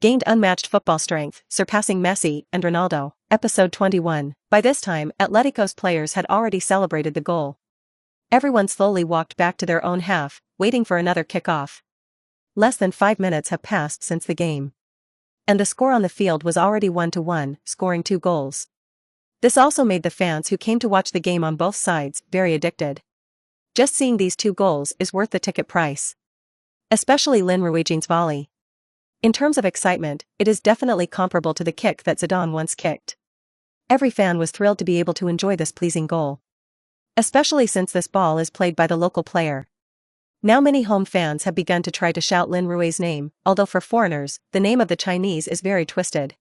gained unmatched football strength, surpassing Messi and Ronaldo. Episode 21. By this time, Atletico's players had already celebrated the goal. Everyone slowly walked back to their own half, waiting for another kickoff. Less than 5 minutes have passed since the game. And the score on the field was already 1-1, scoring 2 goals. This also made the fans who came to watch the game on both sides very addicted. Just seeing these 2 goals is worth the ticket price. Especially Lin Rui's volley. In terms of excitement, it is definitely comparable to the kick that Zidane once kicked. Every fan was thrilled to be able to enjoy this pleasing goal. Especially since this ball is played by the local player. Now many home fans have begun to try to shout Lin Rui's name, although for foreigners, the name of the Chinese is very twisted.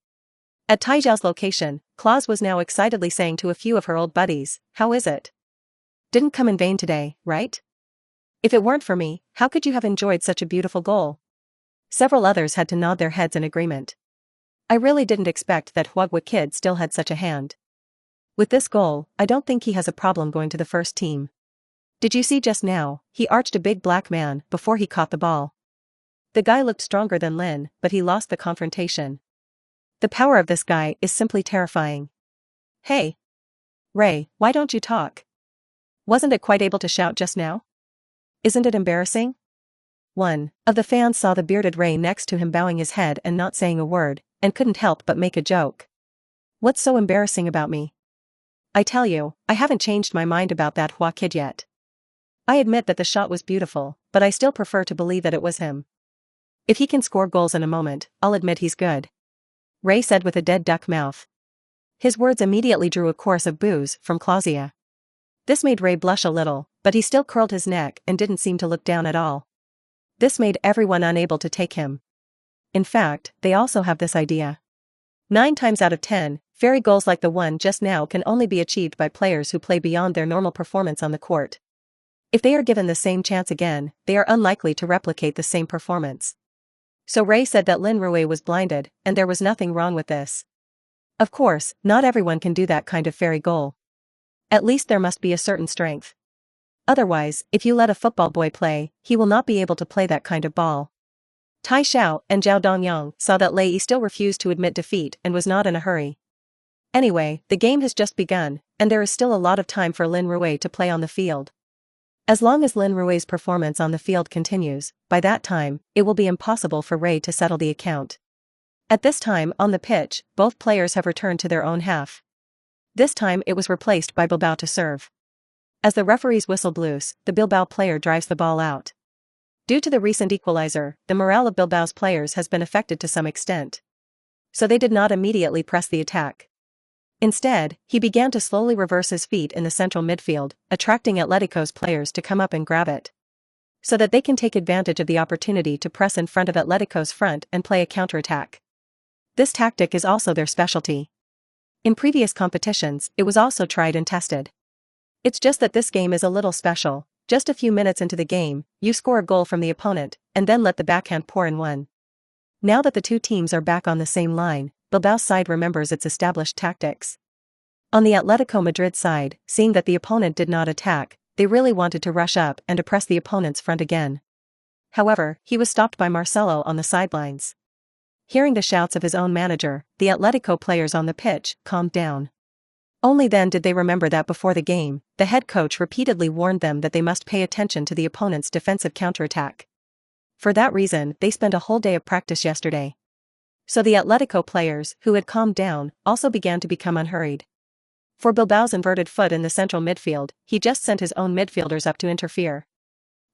At Taijiao's location, Claus was now excitedly saying to a few of her old buddies, "How is it? Didn't come in vain today, right? If it weren't for me, how could you have enjoyed such a beautiful goal?" Several others had to nod their heads in agreement. I really didn't expect that Huagua kid still had such a hand. With this goal, I don't think he has a problem going to the first team. Did you see just now, he arched a big black man before he caught the ball. The guy looked stronger than Lin, but he lost the confrontation. The power of this guy is simply terrifying. Hey! Ray, why don't you talk? Wasn't it quite able to shout just now? Isn't it embarrassing? One of the fans saw the bearded Ray next to him bowing his head and not saying a word, and couldn't help but make a joke. What's so embarrassing about me? I tell you, I haven't changed my mind about that Hua kid yet. I admit that the shot was beautiful, but I still prefer to believe that it was him. If he can score goals in a moment, I'll admit he's good. Ray said with a dead duck mouth. His words immediately drew a chorus of boos from Claudia. This made Ray blush a little, but he still curled his neck and didn't seem to look down at all. This made everyone unable to take him. In fact, they also have this idea. 9 times out of 10, fairy goals like the one just now can only be achieved by players who play beyond their normal performance on the court. If they are given the same chance again, they are unlikely to replicate the same performance. So Ray said that Lin Rui was blinded, and there was nothing wrong with this. Of course, not everyone can do that kind of fairy goal. At least there must be a certain strength. Otherwise, if you let a football boy play, he will not be able to play that kind of ball. Tai Xiao and Zhao Dongyang saw that Lei Yi still refused to admit defeat and was not in a hurry. Anyway, the game has just begun, and there is still a lot of time for Lin Rui to play on the field. As long as Lin Rui's performance on the field continues, by that time, it will be impossible for Ray to settle the account. At this time on the pitch, both players have returned to their own half. This time it was replaced by Bilbao to serve. As the referee's whistle blows, the Bilbao player drives the ball out. Due to the recent equalizer, the morale of Bilbao's players has been affected to some extent. So they did not immediately press the attack. Instead, he began to slowly reverse his feet in the central midfield, attracting Atletico's players to come up and grab it. So that they can take advantage of the opportunity to press in front of Atletico's front and play a counterattack. This tactic is also their specialty. In previous competitions, it was also tried and tested. It's just that this game is a little special. Just a few minutes into the game, you score a goal from the opponent, and then let the backhand pour in one. Now that the two teams are back on the same line, Bilbao's side remembers its established tactics. On the Atletico Madrid side, seeing that the opponent did not attack, they really wanted to rush up and oppress the opponent's front again. However, he was stopped by Marcelo on the sidelines. Hearing the shouts of his own manager, the Atletico players on the pitch calmed down. Only then did they remember that before the game, the head coach repeatedly warned them that they must pay attention to the opponent's defensive counterattack. For that reason, they spent a whole day of practice yesterday. So the Atletico players, who had calmed down, also began to become unhurried. For Bilbao's inverted foot in the central midfield, he just sent his own midfielders up to interfere.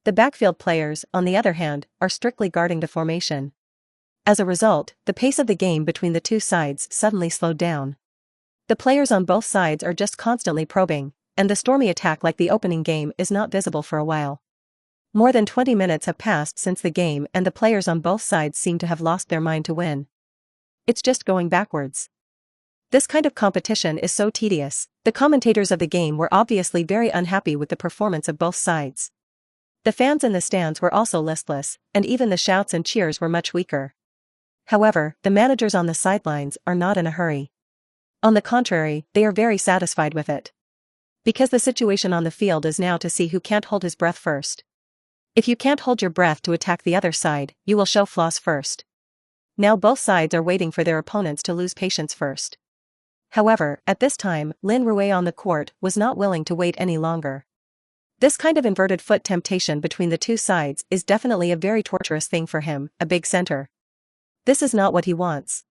The backfield players, on the other hand, are strictly guarding the formation. As a result, the pace of the game between the two sides suddenly slowed down. The players on both sides are just constantly probing, and the stormy attack like the opening game is not visible for a while. More than 20 minutes have passed since the game and the players on both sides seem to have lost their mind to win. It's just going backwards. This kind of competition is so tedious. The commentators of the game were obviously very unhappy with the performance of both sides. The fans in the stands were also listless, and even the shouts and cheers were much weaker. However, the managers on the sidelines are not in a hurry. On the contrary, they are very satisfied with it. Because the situation on the field is now to see who can't hold his breath first. If you can't hold your breath to attack the other side, you will show flaws first. Now both sides are waiting for their opponents to lose patience first. However, at this time, Lin Rui on the court was not willing to wait any longer. This kind of inverted foot temptation between the two sides is definitely a very torturous thing for him, a big center. This is not what he wants.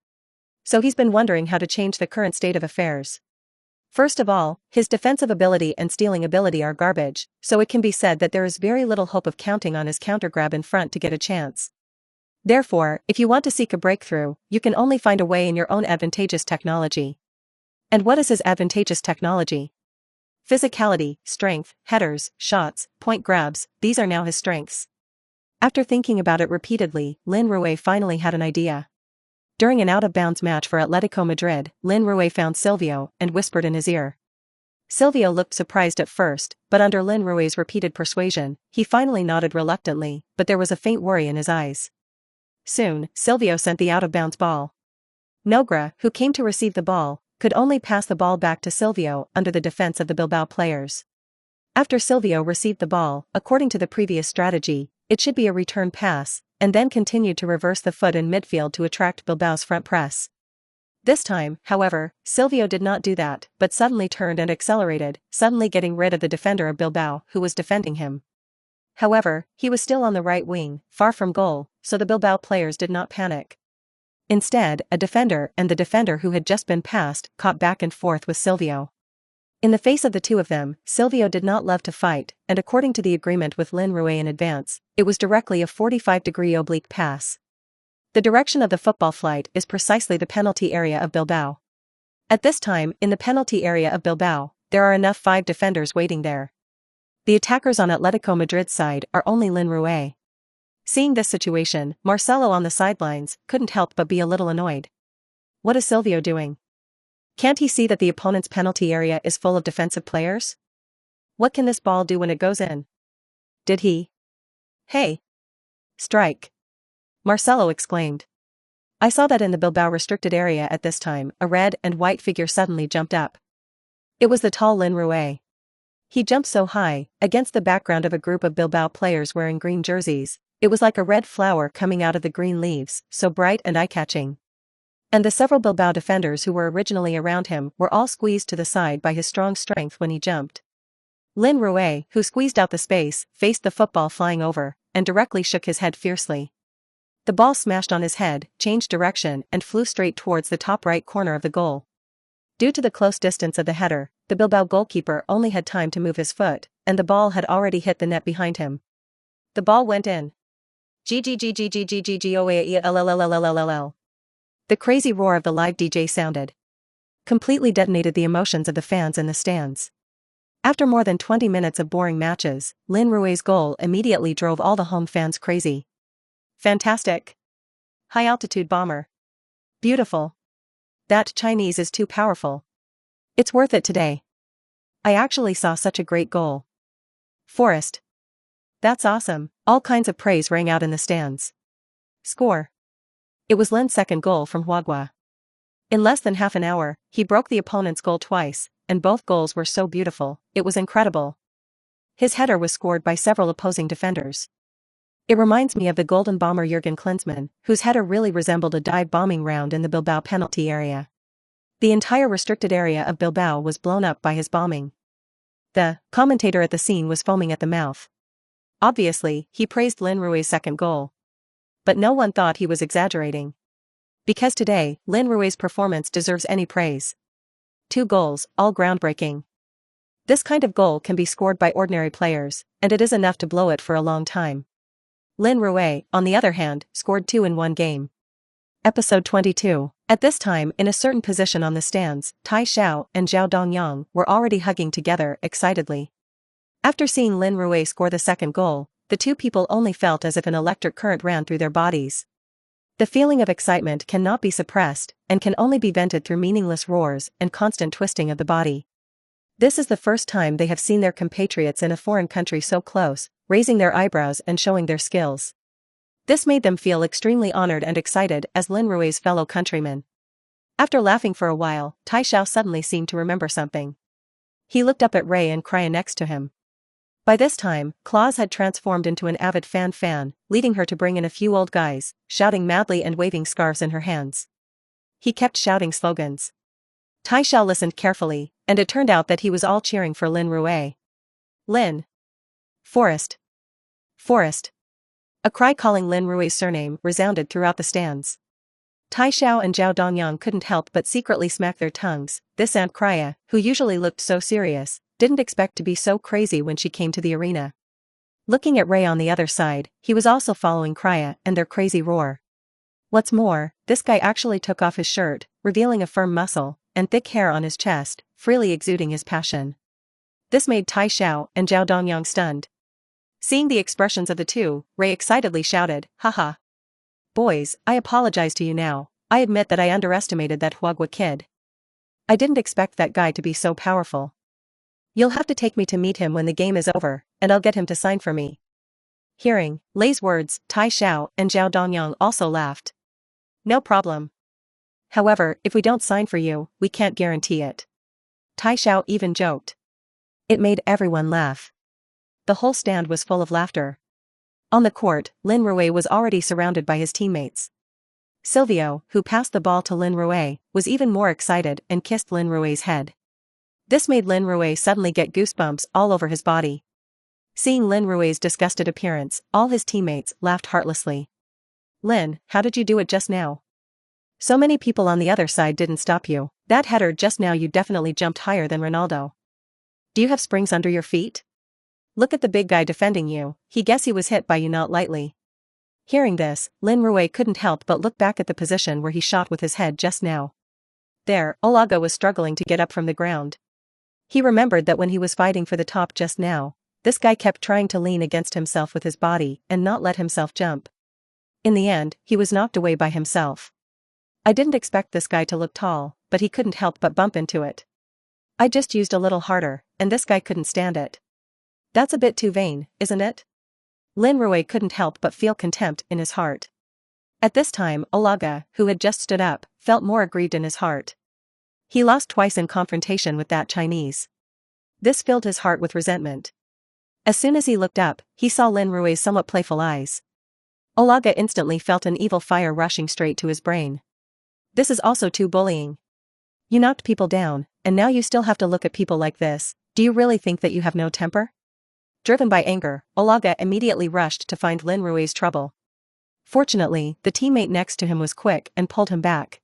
So he's been wondering how to change the current state of affairs. First of all, his defensive ability and stealing ability are garbage, so it can be said that there is very little hope of counting on his counter grab in front to get a chance. Therefore, if you want to seek a breakthrough, you can only find a way in your own advantageous technology. And what is his advantageous technology? Physicality, strength, headers, shots, point grabs, these are now his strengths. After thinking about it repeatedly, Lin Rui finally had an idea. During an out-of-bounds match for Atletico Madrid, Lin Rui found Silvio and whispered in his ear. Silvio looked surprised at first, but under Lin Rui's repeated persuasion, he finally nodded reluctantly, but there was a faint worry in his eyes. Soon, Silvio sent the out-of-bounds ball. Nogra, who came to receive the ball, could only pass the ball back to Silvio under the defense of the Bilbao players. After Silvio received the ball, according to the previous strategy, it should be a return pass, and then continued to reverse the foot in midfield to attract Bilbao's front press. This time, however, Silvio did not do that, but suddenly turned and accelerated, suddenly getting rid of the defender of Bilbao, who was defending him. However, he was still on the right wing, far from goal, so the Bilbao players did not panic. Instead, a defender and the defender who had just been passed caught back and forth with Silvio. In the face of the two of them, Silvio did not love to fight, and according to the agreement with Lin Rui in advance, it was directly a 45-degree oblique pass. The direction of the football flight is precisely the penalty area of Bilbao. At this time, in the penalty area of Bilbao, there are enough 5 defenders waiting there. The attackers on Atletico Madrid's side are only Lin Rui. Seeing this situation, Marcelo on the sidelines couldn't help but be a little annoyed. What is Silvio doing? Can't he see that the opponent's penalty area is full of defensive players? What can this ball do when it goes in? Did he? Hey! Strike! Marcelo exclaimed. I saw that in the Bilbao restricted area at this time, a red and white figure suddenly jumped up. It was the tall Lin Rui. He jumped so high, against the background of a group of Bilbao players wearing green jerseys, it was like a red flower coming out of the green leaves, so bright and eye-catching. And the several Bilbao defenders who were originally around him were all squeezed to the side by his strong strength when he jumped. Lin Rui, who squeezed out the space, faced the football flying over, and directly shook his head fiercely. The ball smashed on his head, changed direction and flew straight towards the top right corner of the goal. Due to the close distance of the header, the Bilbao goalkeeper only had time to move his foot, and the ball had already hit the net behind him. The ball went in. GGGGGGGGOAELLLLLLL. The crazy roar of the live DJ sounded. Completely detonated the emotions of the fans in the stands. After more than 20 minutes of boring matches, Lin Rui's goal immediately drove all the home fans crazy. Fantastic. High-altitude bomber. Beautiful. That Chinese is too powerful. It's worth it today. I actually saw such a great goal. Forrest. That's awesome. All kinds of praise rang out in the stands. Score. It was Lin's second goal from Huagua. In less than half an hour, he broke the opponent's goal twice, and both goals were so beautiful, it was incredible. His header was scored by several opposing defenders. It reminds me of the golden bomber Jurgen Klinsmann, whose header really resembled a dive bombing round in the Bilbao penalty area. The entire restricted area of Bilbao was blown up by his bombing. The commentator at the scene was foaming at the mouth. Obviously, he praised Lin Rui's second goal. But no one thought he was exaggerating. Because today, Lin Rui's performance deserves any praise. 2 goals, all groundbreaking. This kind of goal can be scored by ordinary players, and it is enough to blow it for a long time. Lin Rui, on the other hand, scored 2 in one game. Episode 22. At this time, in a certain position on the stands, Tai Xiao and Zhao Dongyang were already hugging together excitedly. After seeing Lin Rui score the second goal, the two people only felt as if an electric current ran through their bodies. The feeling of excitement cannot be suppressed, and can only be vented through meaningless roars and constant twisting of the body. This is the first time they have seen their compatriots in a foreign country so close, raising their eyebrows and showing their skills. This made them feel extremely honored and excited as Lin Rui's fellow countrymen. After laughing for a while, Tai Xiao suddenly seemed to remember something. He looked up at Ray and Crya next to him. By this time, Claus had transformed into an avid fan, leading her to bring in a few old guys, shouting madly and waving scarves in her hands. He kept shouting slogans. Tai Xiao listened carefully, and it turned out that he was all cheering for Lin Rui. Lin. Forest. Forest. A cry calling Lin Rui's surname resounded throughout the stands. Tai Xiao and Zhao Dongyang couldn't help but secretly smack their tongues. This Aunt Krya, who usually looked so serious, didn't expect to be so crazy when she came to the arena. Looking at Ray on the other side, he was also following Krya and their crazy roar. What's more, this guy actually took off his shirt, revealing a firm muscle and thick hair on his chest, freely exuding his passion. This made Tai Xiao and Zhao Dongyang stunned. Seeing the expressions of the two, Ray excitedly shouted, "Haha. Boys, I apologize to you now. I admit that I underestimated that Huagua kid. I didn't expect that guy to be so powerful. You'll have to take me to meet him when the game is over, and I'll get him to sign for me." Hearing Lei's words, Tai Xiao and Zhao Dongyang also laughed. "No problem. However, if we don't sign for you, we can't guarantee it." Tai Xiao even joked. It made everyone laugh. The whole stand was full of laughter. On the court, Lin Rui was already surrounded by his teammates. Silvio, who passed the ball to Lin Rui, was even more excited and kissed Lin Rui's head. This made Lin Rui suddenly get goosebumps all over his body. Seeing Lin Rui's disgusted appearance, all his teammates laughed heartlessly. "Lin, how did you do it just now? So many people on the other side didn't stop you. That header just now, you definitely jumped higher than Ronaldo. Do you have springs under your feet? Look at the big guy defending you, he was hit by you not lightly." Hearing this, Lin Rui couldn't help but look back at the position where he shot with his head just now. There, Olaga was struggling to get up from the ground. He remembered that when he was fighting for the top just now, this guy kept trying to lean against himself with his body and not let himself jump. In the end, he was knocked away by himself. "I didn't expect this guy to look tall, but he couldn't help but bump into it. I just used a little harder, and this guy couldn't stand it. That's a bit too vain, isn't it?" Lin Rui couldn't help but feel contempt in his heart. At this time, Olaga, who had just stood up, felt more aggrieved in his heart. He lost twice in confrontation with that Chinese. This filled his heart with resentment. As soon as he looked up, he saw Lin Rui's somewhat playful eyes. Olaga instantly felt an evil fire rushing straight to his brain. This is also too bullying. You knocked people down, and now you still have to look at people like this. Do you really think that you have no temper? Driven by anger, Olaga immediately rushed to find Lin Rui's trouble. Fortunately, the teammate next to him was quick and pulled him back.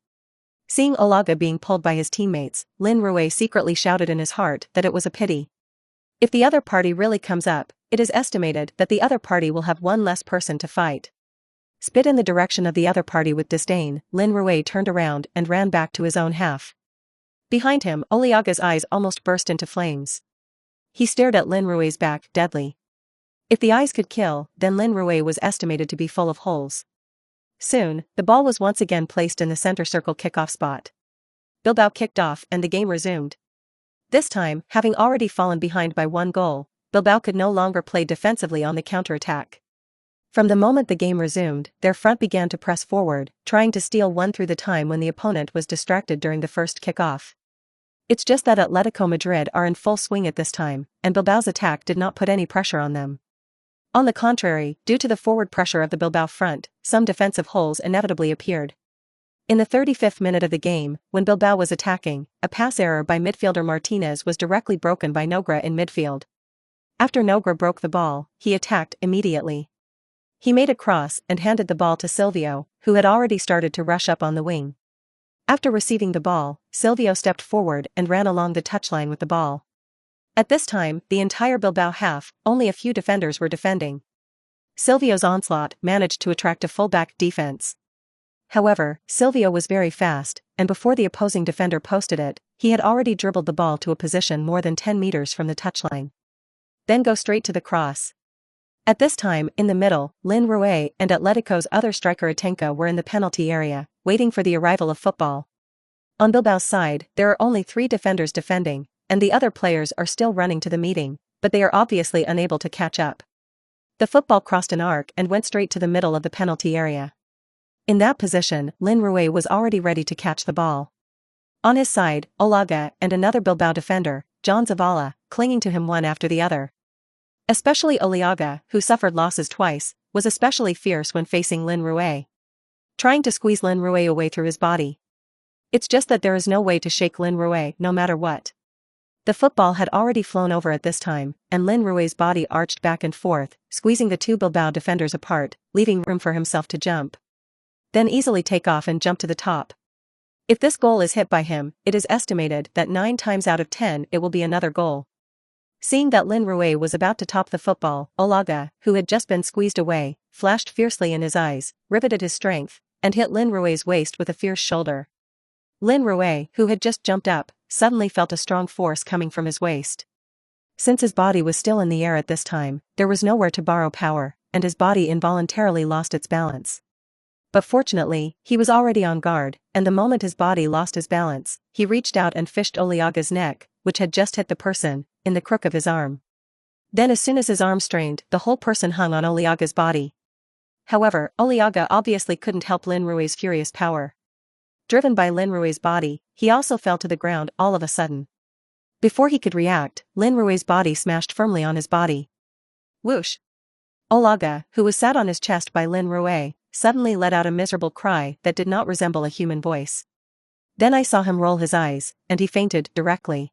Seeing Olaga being pulled by his teammates, Lin Rui secretly shouted in his heart that it was a pity. If the other party really comes up, it is estimated that the other party will have one less person to fight. Spit in the direction of the other party with disdain, Lin Rui turned around and ran back to his own half. Behind him, Oliaga's eyes almost burst into flames. He stared at Lin Rui's back, deadly. If the eyes could kill, then Lin Rui was estimated to be full of holes. Soon, the ball was once again placed in the center circle kickoff spot. Bilbao kicked off and the game resumed. This time, having already fallen behind by 1 goal, Bilbao could no longer play defensively on the counterattack. From the moment the game resumed, their front began to press forward, trying to steal one through the time when the opponent was distracted during the first kickoff. It's just that Atletico Madrid are in full swing at this time, and Bilbao's attack did not put any pressure on them. On the contrary, due to the forward pressure of the Bilbao front, some defensive holes inevitably appeared. In the 35th minute of the game, when Bilbao was attacking, a pass error by midfielder Martinez was directly broken by Noguera in midfield. After Noguera broke the ball, he attacked immediately. He made a cross and handed the ball to Silvio, who had already started to rush up on the wing. After receiving the ball, Silvio stepped forward and ran along the touchline with the ball. At this time, the entire Bilbao half, only a few defenders were defending. Silvio's onslaught managed to attract a full-back defense. However, Silvio was very fast, and before the opposing defender posted it, he had already dribbled the ball to a position more than 10 meters from the touchline. Then go straight to the cross. At this time, in the middle, Lin Rui and Atletico's other striker Atenka were in the penalty area, waiting for the arrival of football. On Bilbao's side, there are only 3 defenders defending, and the other players are still running to the meeting, but they are obviously unable to catch up. The football crossed an arc and went straight to the middle of the penalty area. In that position, Lin Rui was already ready to catch the ball. On his side, Olaga and another Bilbao defender, John Zavala, clinging to him one after the other. Especially Oliaga, who suffered losses twice, was especially fierce when facing Lin Rui, trying to squeeze Lin Rui away through his body. It's just that there is no way to shake Lin Rui no matter what. The football had already flown over at this time, and Lin Rui's body arched back and forth, squeezing the two Bilbao defenders apart, leaving room for himself to jump. Then easily take off and jump to the top. If this goal is hit by him, it is estimated that 9 times out of 10 it will be another goal. Seeing that Lin Rui was about to top the football, Oliaga, who had just been squeezed away, flashed fiercely in his eyes, riveted his strength, and hit Lin Rui's waist with a fierce shoulder. Lin Rui, who had just jumped up, suddenly felt a strong force coming from his waist. Since his body was still in the air at this time, there was nowhere to borrow power, and his body involuntarily lost its balance. But fortunately, he was already on guard, and the moment his body lost his balance, he reached out and fished Oliaga's neck, which had just hit the person, in the crook of his arm. Then as soon as his arm strained, the whole person hung on Oliaga's body. However, Oliaga obviously couldn't help Lin Rui's furious power. Driven by Lin Rui's body, he also fell to the ground all of a sudden. Before he could react, Lin Rui's body smashed firmly on his body. Whoosh! Oliaga, who was sat on his chest by Lin Rui, suddenly let out a miserable cry that did not resemble a human voice. Then I saw him roll his eyes, and he fainted directly.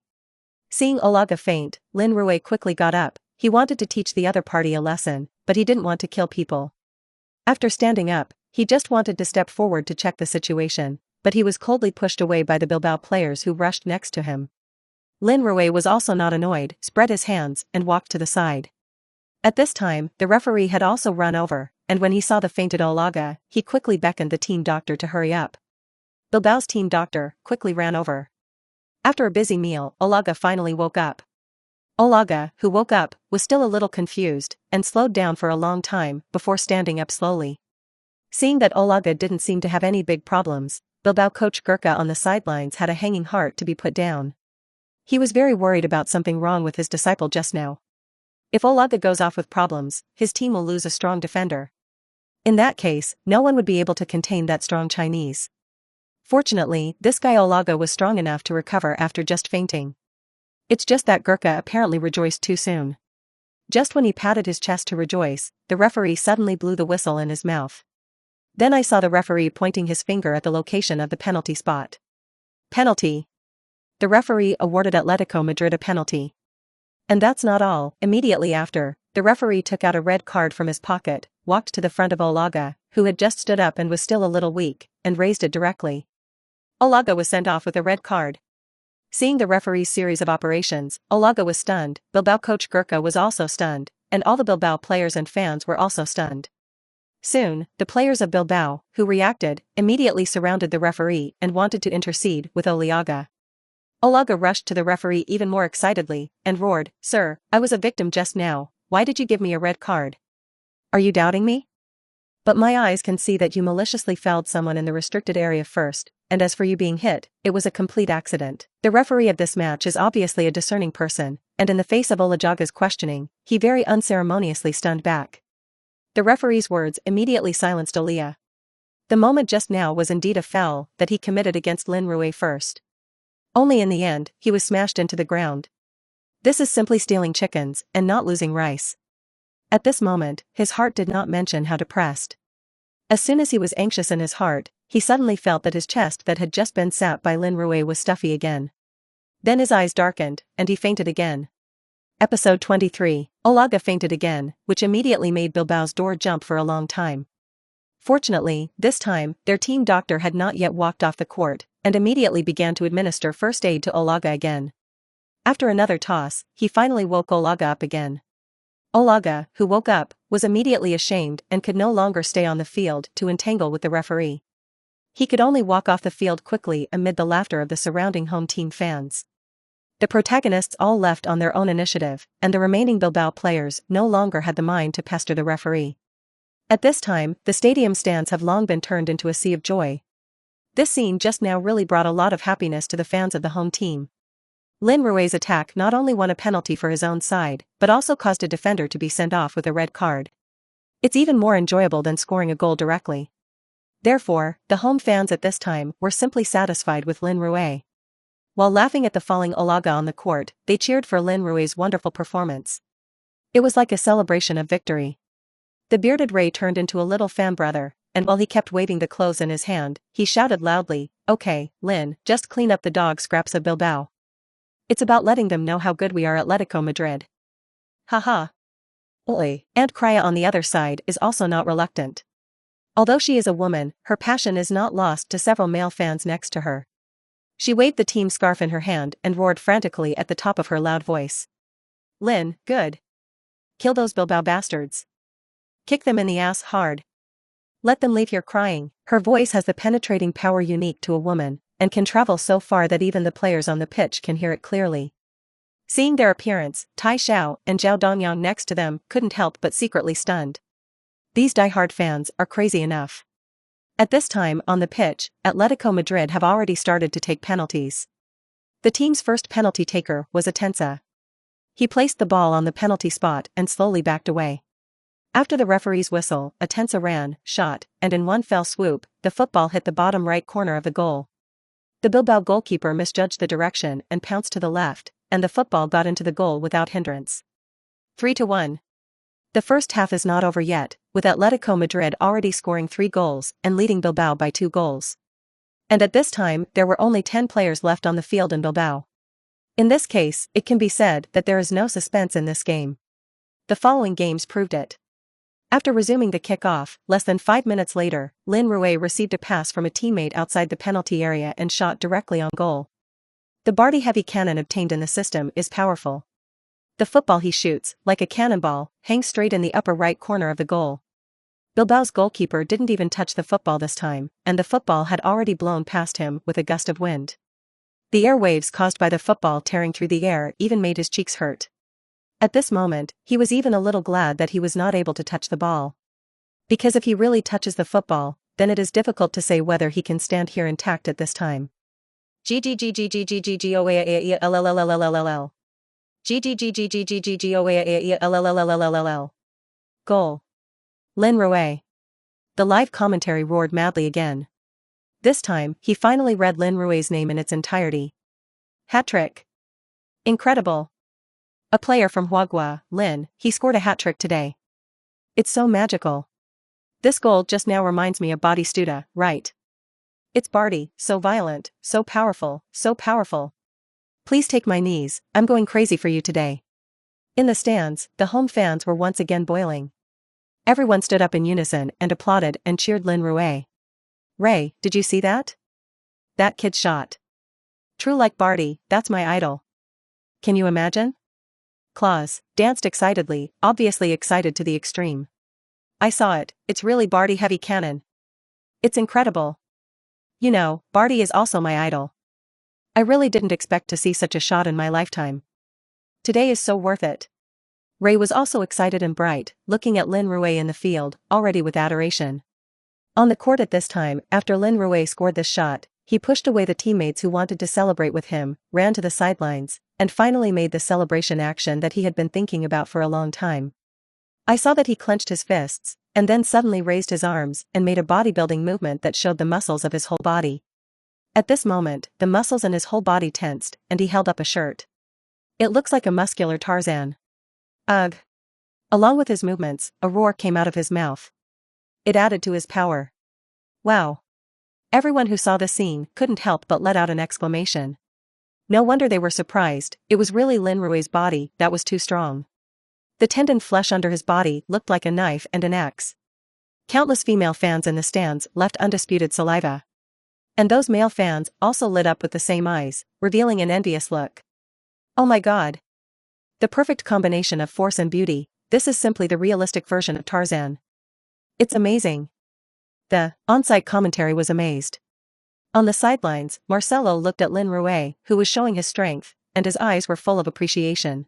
Seeing Oliaga faint, Lin Rui quickly got up. He wanted to teach the other party a lesson, but he didn't want to kill people. After standing up, he just wanted to step forward to check the situation, but he was coldly pushed away by the Bilbao players who rushed next to him. Lin Rui was also not annoyed, spread his hands, and walked to the side. At this time, the referee had also run over, and when he saw the fainted Oliaga, he quickly beckoned the team doctor to hurry up. Bilbao's team doctor quickly ran over. After a busy meal, Oliaga finally woke up. Oliaga, who woke up, was still a little confused, and slowed down for a long time before standing up slowly. Seeing that Oliaga didn't seem to have any big problems, Bilbao coach Gurka on the sidelines had a hanging heart to be put down. He was very worried about something wrong with his disciple just now. If Oliaga goes off with problems, his team will lose a strong defender. In that case, no one would be able to contain that strong Chinese. Fortunately, this guy Oliaga was strong enough to recover after just fainting. It's just that Gurka apparently rejoiced too soon. Just when he patted his chest to rejoice, the referee suddenly blew the whistle in his mouth. Then I saw the referee pointing his finger at the location of the penalty spot. Penalty. The referee awarded Atletico Madrid a penalty. And that's not all. Immediately after, the referee took out a red card from his pocket, walked to the front of Oliaga, who had just stood up and was still a little weak, and raised it directly. Oliaga was sent off with a red card. Seeing the referee's series of operations, Oliaga was stunned, Bilbao coach Gurka was also stunned, and all the Bilbao players and fans were also stunned. Soon, the players of Bilbao, who reacted, immediately surrounded the referee and wanted to intercede with Oliaga. Oliaga rushed to the referee even more excitedly, and roared, "Sir, I was a victim just now, why did you give me a red card? Are you doubting me? But my eyes can see that you maliciously fouled someone in the restricted area first, and as for you being hit, it was a complete accident." The referee of this match is obviously a discerning person, and in the face of Oliaga's questioning, he very unceremoniously stunned back. The referee's words immediately silenced Olia. The moment just now was indeed a foul that he committed against Lin Rui first. Only in the end, he was smashed into the ground. This is simply stealing chickens, and not losing rice. At this moment, his heart did not mention how depressed. As soon as he was anxious in his heart, he suddenly felt that his chest that had just been sat by Lin Rui was stuffy again. Then his eyes darkened, and he fainted again. Episode 23, Oliaga fainted again, which immediately made Bilbao's door jump for a long time. Fortunately, this time, their team doctor had not yet walked off the court, and immediately began to administer first aid to Oliaga again. After another toss, he finally woke Oliaga up again. Oliaga, who woke up, was immediately ashamed and could no longer stay on the field to entangle with the referee. He could only walk off the field quickly amid the laughter of the surrounding home team fans. The protagonists all left on their own initiative, and the remaining Bilbao players no longer had the mind to pester the referee. At this time, the stadium stands have long been turned into a sea of joy. This scene just now really brought a lot of happiness to the fans of the home team. Lin Rui's attack not only won a penalty for his own side, but also caused a defender to be sent off with a red card. It's even more enjoyable than scoring a goal directly. Therefore, the home fans at this time were simply satisfied with Lin Rui. While laughing at the falling Oliaga on the court, they cheered for Lin Rui's wonderful performance. It was like a celebration of victory. The bearded Ray turned into a little fan brother, and while he kept waving the clothes in his hand, he shouted loudly, "Okay, Lin, just clean up the dog scraps of Bilbao. It's about letting them know how good we are at Atletico Madrid." Haha. Oi. Aunt Kraya on the other side is also not reluctant. Although she is a woman, her passion is not lost to several male fans next to her. She waved the team scarf in her hand and roared frantically at the top of her loud voice. "Lin, good. Kill those Bilbao bastards. Kick them in the ass hard. Let them leave here crying." Her voice has the penetrating power unique to a woman, and can travel so far that even the players on the pitch can hear it clearly. Seeing their appearance, Tai Xiao and Zhao Dongyang next to them couldn't help but secretly stunned. These die-hard fans are crazy enough. At this time on the pitch, Atletico Madrid have already started to take penalties. The team's first penalty taker was Atensa. He placed the ball on the penalty spot and slowly backed away. After the referee's whistle, Atensa ran, shot, and in one fell swoop, the football hit the bottom right corner of the goal. The Bilbao goalkeeper misjudged the direction and pounced to the left, and the football got into the goal without hindrance. 3-1. The first half is not over yet, with Atletico Madrid already scoring 3 goals and leading Bilbao by 2 goals. And at this time, there were only 10 players left on the field in Bilbao. In this case, it can be said that there is no suspense in this game. The following games proved it. After resuming the kick-off, less than 5 minutes later, Lin Rui received a pass from a teammate outside the penalty area and shot directly on goal. The Barty-heavy cannon obtained in the system is powerful. The football he shoots, like a cannonball, hangs straight in the upper right corner of the goal. Bilbao's goalkeeper didn't even touch the football this time, and the football had already blown past him with a gust of wind. The airwaves caused by the football tearing through the air even made his cheeks hurt. At this moment, he was even a little glad that he was not able to touch the ball. Because if he really touches the football, then it is difficult to say whether he can stand here intact at this time. GGGGGGGGOAALLLLLLLL. GGGGGGGGOAALLLLLLL. Goal. Lin Rui. The live commentary roared madly again. This time, he finally read Lin Rui's name in its entirety. Hat-trick. Incredible. A player from Huagua, Lin, he scored a hat-trick today. It's so magical. This goal just now reminds me of Batistuta, right? It's Barty, so violent, so powerful, so powerful. Please take my knees, I'm going crazy for you today. In the stands, the home fans were once again boiling. Everyone stood up in unison and applauded and cheered Lin Rui. Ray, did you see that? That kid shot. True like Barty, that's my idol. Can you imagine? Claus danced excitedly, obviously excited to the extreme. I saw it, it's really Barty heavy cannon. It's incredible. You know, Barty is also my idol. I really didn't expect to see such a shot in my lifetime. Today is so worth it. Ray was also excited and bright, looking at Lin Rui in the field, already with adoration. On the court at this time, after Lin Rui scored this shot, he pushed away the teammates who wanted to celebrate with him, ran to the sidelines, and finally made the celebration action that he had been thinking about for a long time. I saw that he clenched his fists, and then suddenly raised his arms and made a bodybuilding movement that showed the muscles of his whole body. At this moment, the muscles in his whole body tensed, and he held up a shirt. It looks like a muscular Tarzan. Ugh. Along with his movements, a roar came out of his mouth. It added to his power. Wow. Everyone who saw the scene couldn't help but let out an exclamation. No wonder they were surprised, it was really Lin Rui's body that was too strong. The tendon flesh under his body looked like a knife and an axe. Countless female fans in the stands left undisputed saliva. And those male fans also lit up with the same eyes, revealing an envious look. Oh my god. The perfect combination of force and beauty, this is simply the realistic version of Tarzan. It's amazing. The on-site commentary was amazed. On the sidelines, Marcelo looked at Lin Rui, who was showing his strength, and his eyes were full of appreciation.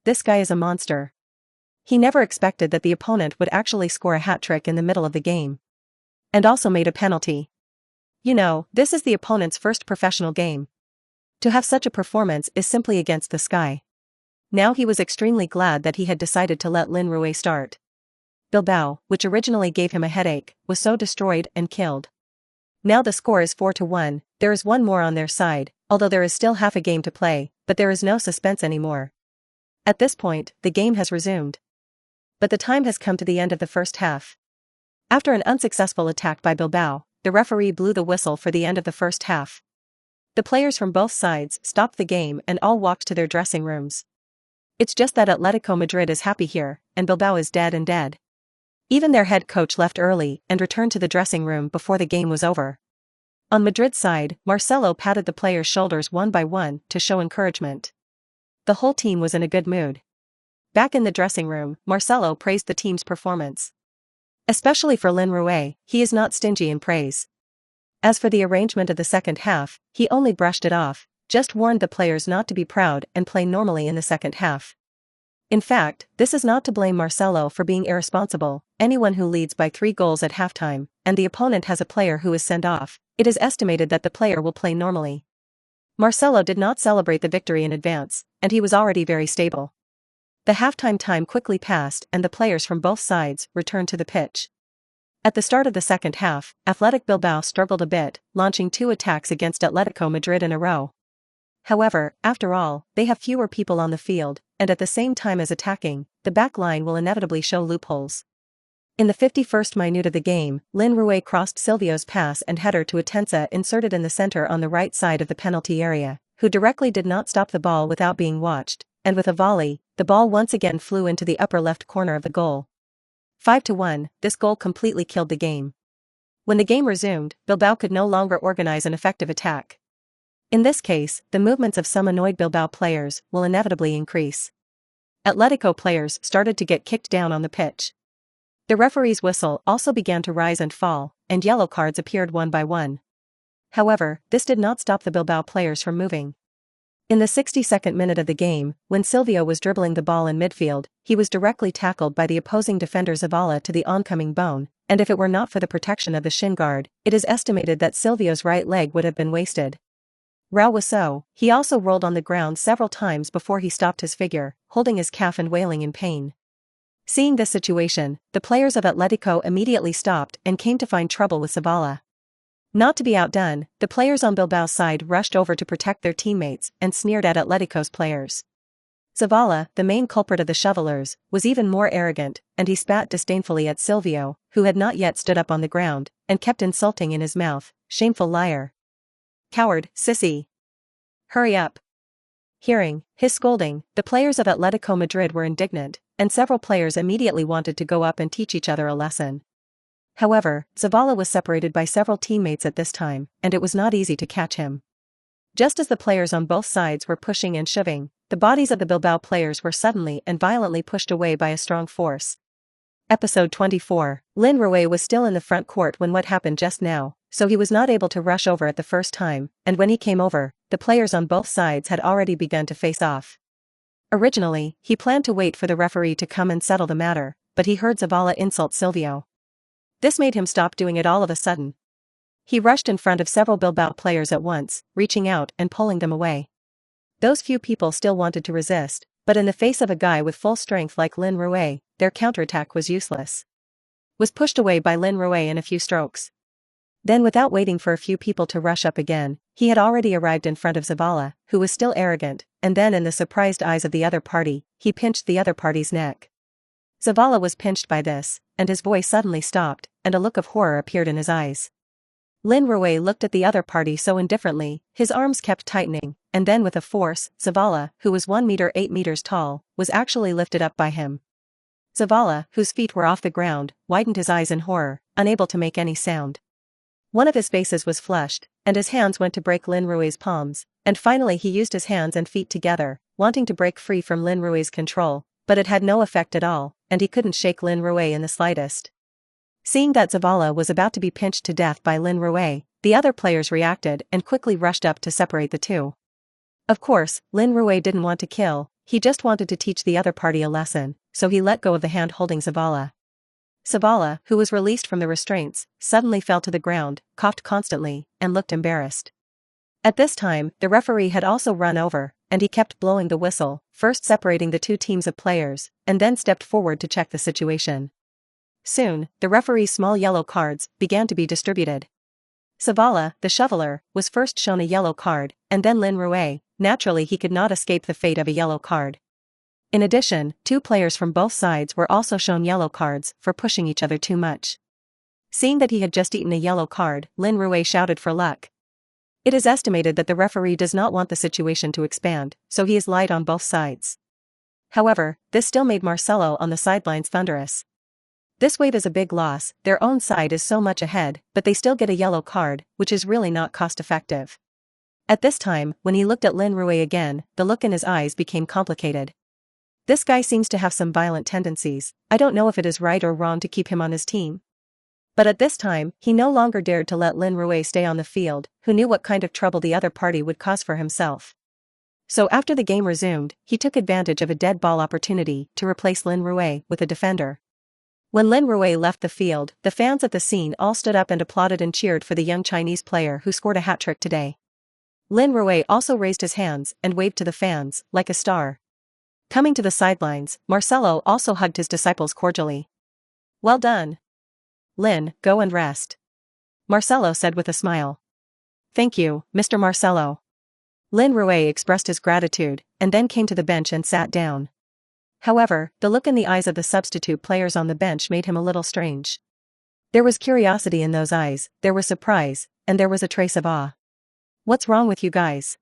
This guy is a monster. He never expected that the opponent would actually score a hat-trick in the middle of the game. And also made a penalty. You know, this is the opponent's first professional game. To have such a performance is simply against the sky. Now he was extremely glad that he had decided to let Lin Rui start. Bilbao, which originally gave him a headache, was so destroyed and killed. Now the score is 4-1, there is one more on their side, although there is still half a game to play, but there is no suspense anymore. At this point, the game has resumed. But the time has come to the end of the first half. After an unsuccessful attack by Bilbao, the referee blew the whistle for the end of the first half. The players from both sides stopped the game and all walked to their dressing rooms. It's just that Atletico Madrid is happy here, and Bilbao is dead and dead. Even their head coach left early and returned to the dressing room before the game was over. On Madrid's side, Marcelo patted the players' shoulders one by one to show encouragement. The whole team was in a good mood. Back in the dressing room, Marcelo praised the team's performance. Especially for Lin Rui, he is not stingy in praise. As for the arrangement of the second half, he only brushed it off, just warned the players not to be proud and play normally in the second half. In fact, this is not to blame Marcelo for being irresponsible. Anyone who leads by 3 goals at halftime, and the opponent has a player who is sent off, it is estimated that the player will play normally. Marcelo did not celebrate the victory in advance, and he was already very stable. The halftime time quickly passed and the players from both sides returned to the pitch. At the start of the second half, Athletic Bilbao struggled a bit, launching 2 attacks against Atletico Madrid in a row. However, after all, they have fewer people on the field, and at the same time as attacking, the back line will inevitably show loopholes. In the 51st minute of the game, Lin Rui crossed Silvio's pass and header to Atenza inserted in the center on the right side of the penalty area, who directly did not stop the ball without being watched, and with a volley, the ball once again flew into the upper left corner of the goal. 5-1, this goal completely killed the game. When the game resumed, Bilbao could no longer organize an effective attack. In this case, the movements of some annoyed Bilbao players will inevitably increase. Atletico players started to get kicked down on the pitch. The referee's whistle also began to rise and fall, and yellow cards appeared one by one. However, this did not stop the Bilbao players from moving. In the 62nd minute of the game, when Silvio was dribbling the ball in midfield, he was directly tackled by the opposing defender Zavala to the oncoming bone, and if it were not for the protection of the shin guard, it is estimated that Silvio's right leg would have been wasted. Rauwaso, he also rolled on the ground several times before he stopped his figure, holding his calf and wailing in pain. Seeing this situation, the players of Atletico immediately stopped and came to find trouble with Zavala. Not to be outdone, the players on Bilbao's side rushed over to protect their teammates and sneered at Atletico's players. Zavala, the main culprit of the shovelers, was even more arrogant, and he spat disdainfully at Silvio, who had not yet stood up on the ground, and kept insulting in his mouth, "Shameful liar. Coward, sissy. Hurry up." Hearing his scolding, the players of Atletico Madrid were indignant, and several players immediately wanted to go up and teach each other a lesson. However, Zavala was separated by several teammates at this time, and it was not easy to catch him. Just as the players on both sides were pushing and shoving, the bodies of the Bilbao players were suddenly and violently pushed away by a strong force. Episode 24. Lin Rui was still in the front court when what happened just now, so he was not able to rush over at the first time, and when he came over, the players on both sides had already begun to face off. Originally, he planned to wait for the referee to come and settle the matter, but he heard Zavala insult Silvio. This made him stop doing it all of a sudden. He rushed in front of several Bilbao players at once, reaching out and pulling them away. Those few people still wanted to resist, but in the face of a guy with full strength like Lin Rui, their counterattack was useless. Was pushed away by Lin Rui in a few strokes. Then without waiting for a few people to rush up again, he had already arrived in front of Zavala, who was still arrogant, and then in the surprised eyes of the other party, he pinched the other party's neck. Zavala was pinched by this, and his voice suddenly stopped, and a look of horror appeared in his eyes. Lin Rui looked at the other party so indifferently, his arms kept tightening, and then with a force, Zavala, who was 1 meter 8 meters tall, was actually lifted up by him. Zavala, whose feet were off the ground, widened his eyes in horror, unable to make any sound. One of his faces was flushed, and his hands went to break Lin Rui's palms, and finally he used his hands and feet together, wanting to break free from Lin Rui's control, but it had no effect at all, and he couldn't shake Lin Rui in the slightest. Seeing that Zavala was about to be pinched to death by Lin Rui, the other players reacted and quickly rushed up to separate the two. Of course, Lin Rui didn't want to kill, he just wanted to teach the other party a lesson, so he let go of the hand holding Zavala. Zavala, who was released from the restraints, suddenly fell to the ground, coughed constantly, and looked embarrassed. At this time, the referee had also run over, and he kept blowing the whistle, first separating the two teams of players, and then stepped forward to check the situation. Soon, the referee's small yellow cards began to be distributed. Zavala, the shoveler, was first shown a yellow card, and then Lin Rui. Naturally he could not escape the fate of a yellow card. In addition, two players from both sides were also shown yellow cards for pushing each other too much. Seeing that he had just eaten a yellow card, Lin Rui shouted for luck. It is estimated that the referee does not want the situation to expand, so he is light on both sides. However, this still made Marcelo on the sidelines thunderous. This wave is a big loss, their own side is so much ahead, but they still get a yellow card, which is really not cost-effective. At this time, when he looked at Lin Rui again, the look in his eyes became complicated. This guy seems to have some violent tendencies. I don't know if it is right or wrong to keep him on his team. But at this time, he no longer dared to let Lin Rui stay on the field, who knew what kind of trouble the other party would cause for himself. So after the game resumed, he took advantage of a dead ball opportunity to replace Lin Rui with a defender. When Lin Rui left the field, the fans at the scene all stood up and applauded and cheered for the young Chinese player who scored a hat-trick today. Lin Rui also raised his hands and waved to the fans, like a star. Coming to the sidelines, Marcelo also hugged his disciples cordially. "Well done. Lin, go and rest," Marcelo said with a smile. "Thank you, Mr. Marcelo." Lin Rui expressed his gratitude, and then came to the bench and sat down. However, the look in the eyes of the substitute players on the bench made him a little strange. There was curiosity in those eyes, there was surprise, and there was a trace of awe. "What's wrong with you guys?"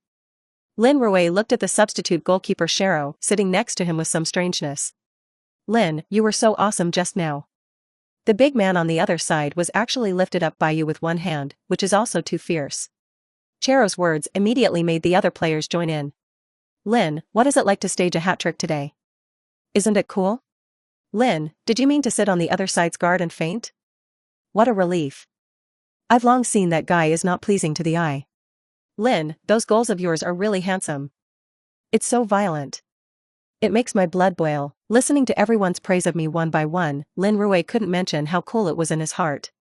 Lin Rui looked at the substitute goalkeeper Shero, sitting next to him with some strangeness. "Lin, you were so awesome just now. The big man on the other side was actually lifted up by you with one hand, which is also too fierce." Chero's words immediately made the other players join in. "Lin, what is it like to stage a hat-trick today? Isn't it cool? Lin, did you mean to sit on the other side's guard and faint? What a relief. I've long seen that guy is not pleasing to the eye. Lin, those goals of yours are really handsome. It's so violent. It makes my blood boil." Listening to everyone's praise of me one by one, Lin Rui couldn't mention how cool it was in his heart.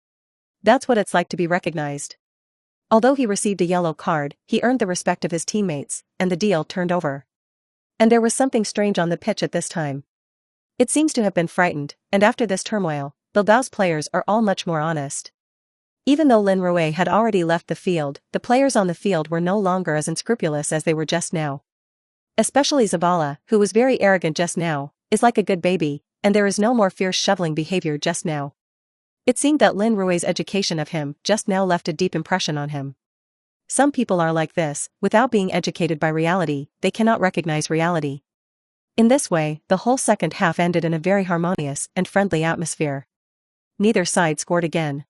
That's what it's like to be recognized. Although he received a yellow card, he earned the respect of his teammates, and the deal turned over. And there was something strange on the pitch at this time. It seems to have been frightened, and after this turmoil, Bilbao's players are all much more honest. Even though Lin Rui had already left the field, the players on the field were no longer as unscrupulous as they were just now. Especially Zabala, who was very arrogant just now, is like a good baby, and there is no more fierce shoveling behavior just now. It seemed that Lin Rui's education of him just now left a deep impression on him. Some people are like this, without being educated by reality, they cannot recognize reality. In this way, the whole second half ended in a very harmonious and friendly atmosphere. Neither side scored again.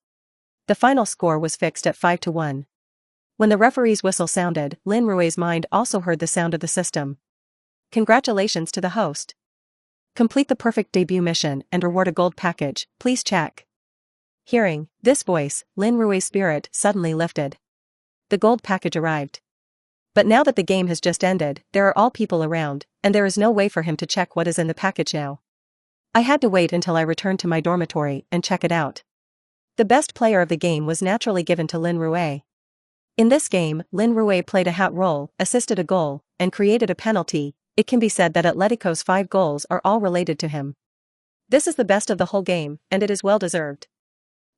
The final score was fixed at 5-1. When the referee's whistle sounded, Lin Rui's mind also heard the sound of the system. Congratulations to the host. Complete the perfect debut mission and reward a gold package, please check. Hearing this voice, Lin Rui's spirit suddenly lifted. The gold package arrived. But now that the game has just ended, there are all people around, and there is no way for him to check what is in the package now. I had to wait until I returned to my dormitory and check it out. The best player of the game was naturally given to Lin Rui. In this game, Lin Rui played a hat role, assisted a goal, and created a penalty. It can be said that Atletico's 5 goals are all related to him. This is the best of the whole game, and it is well deserved.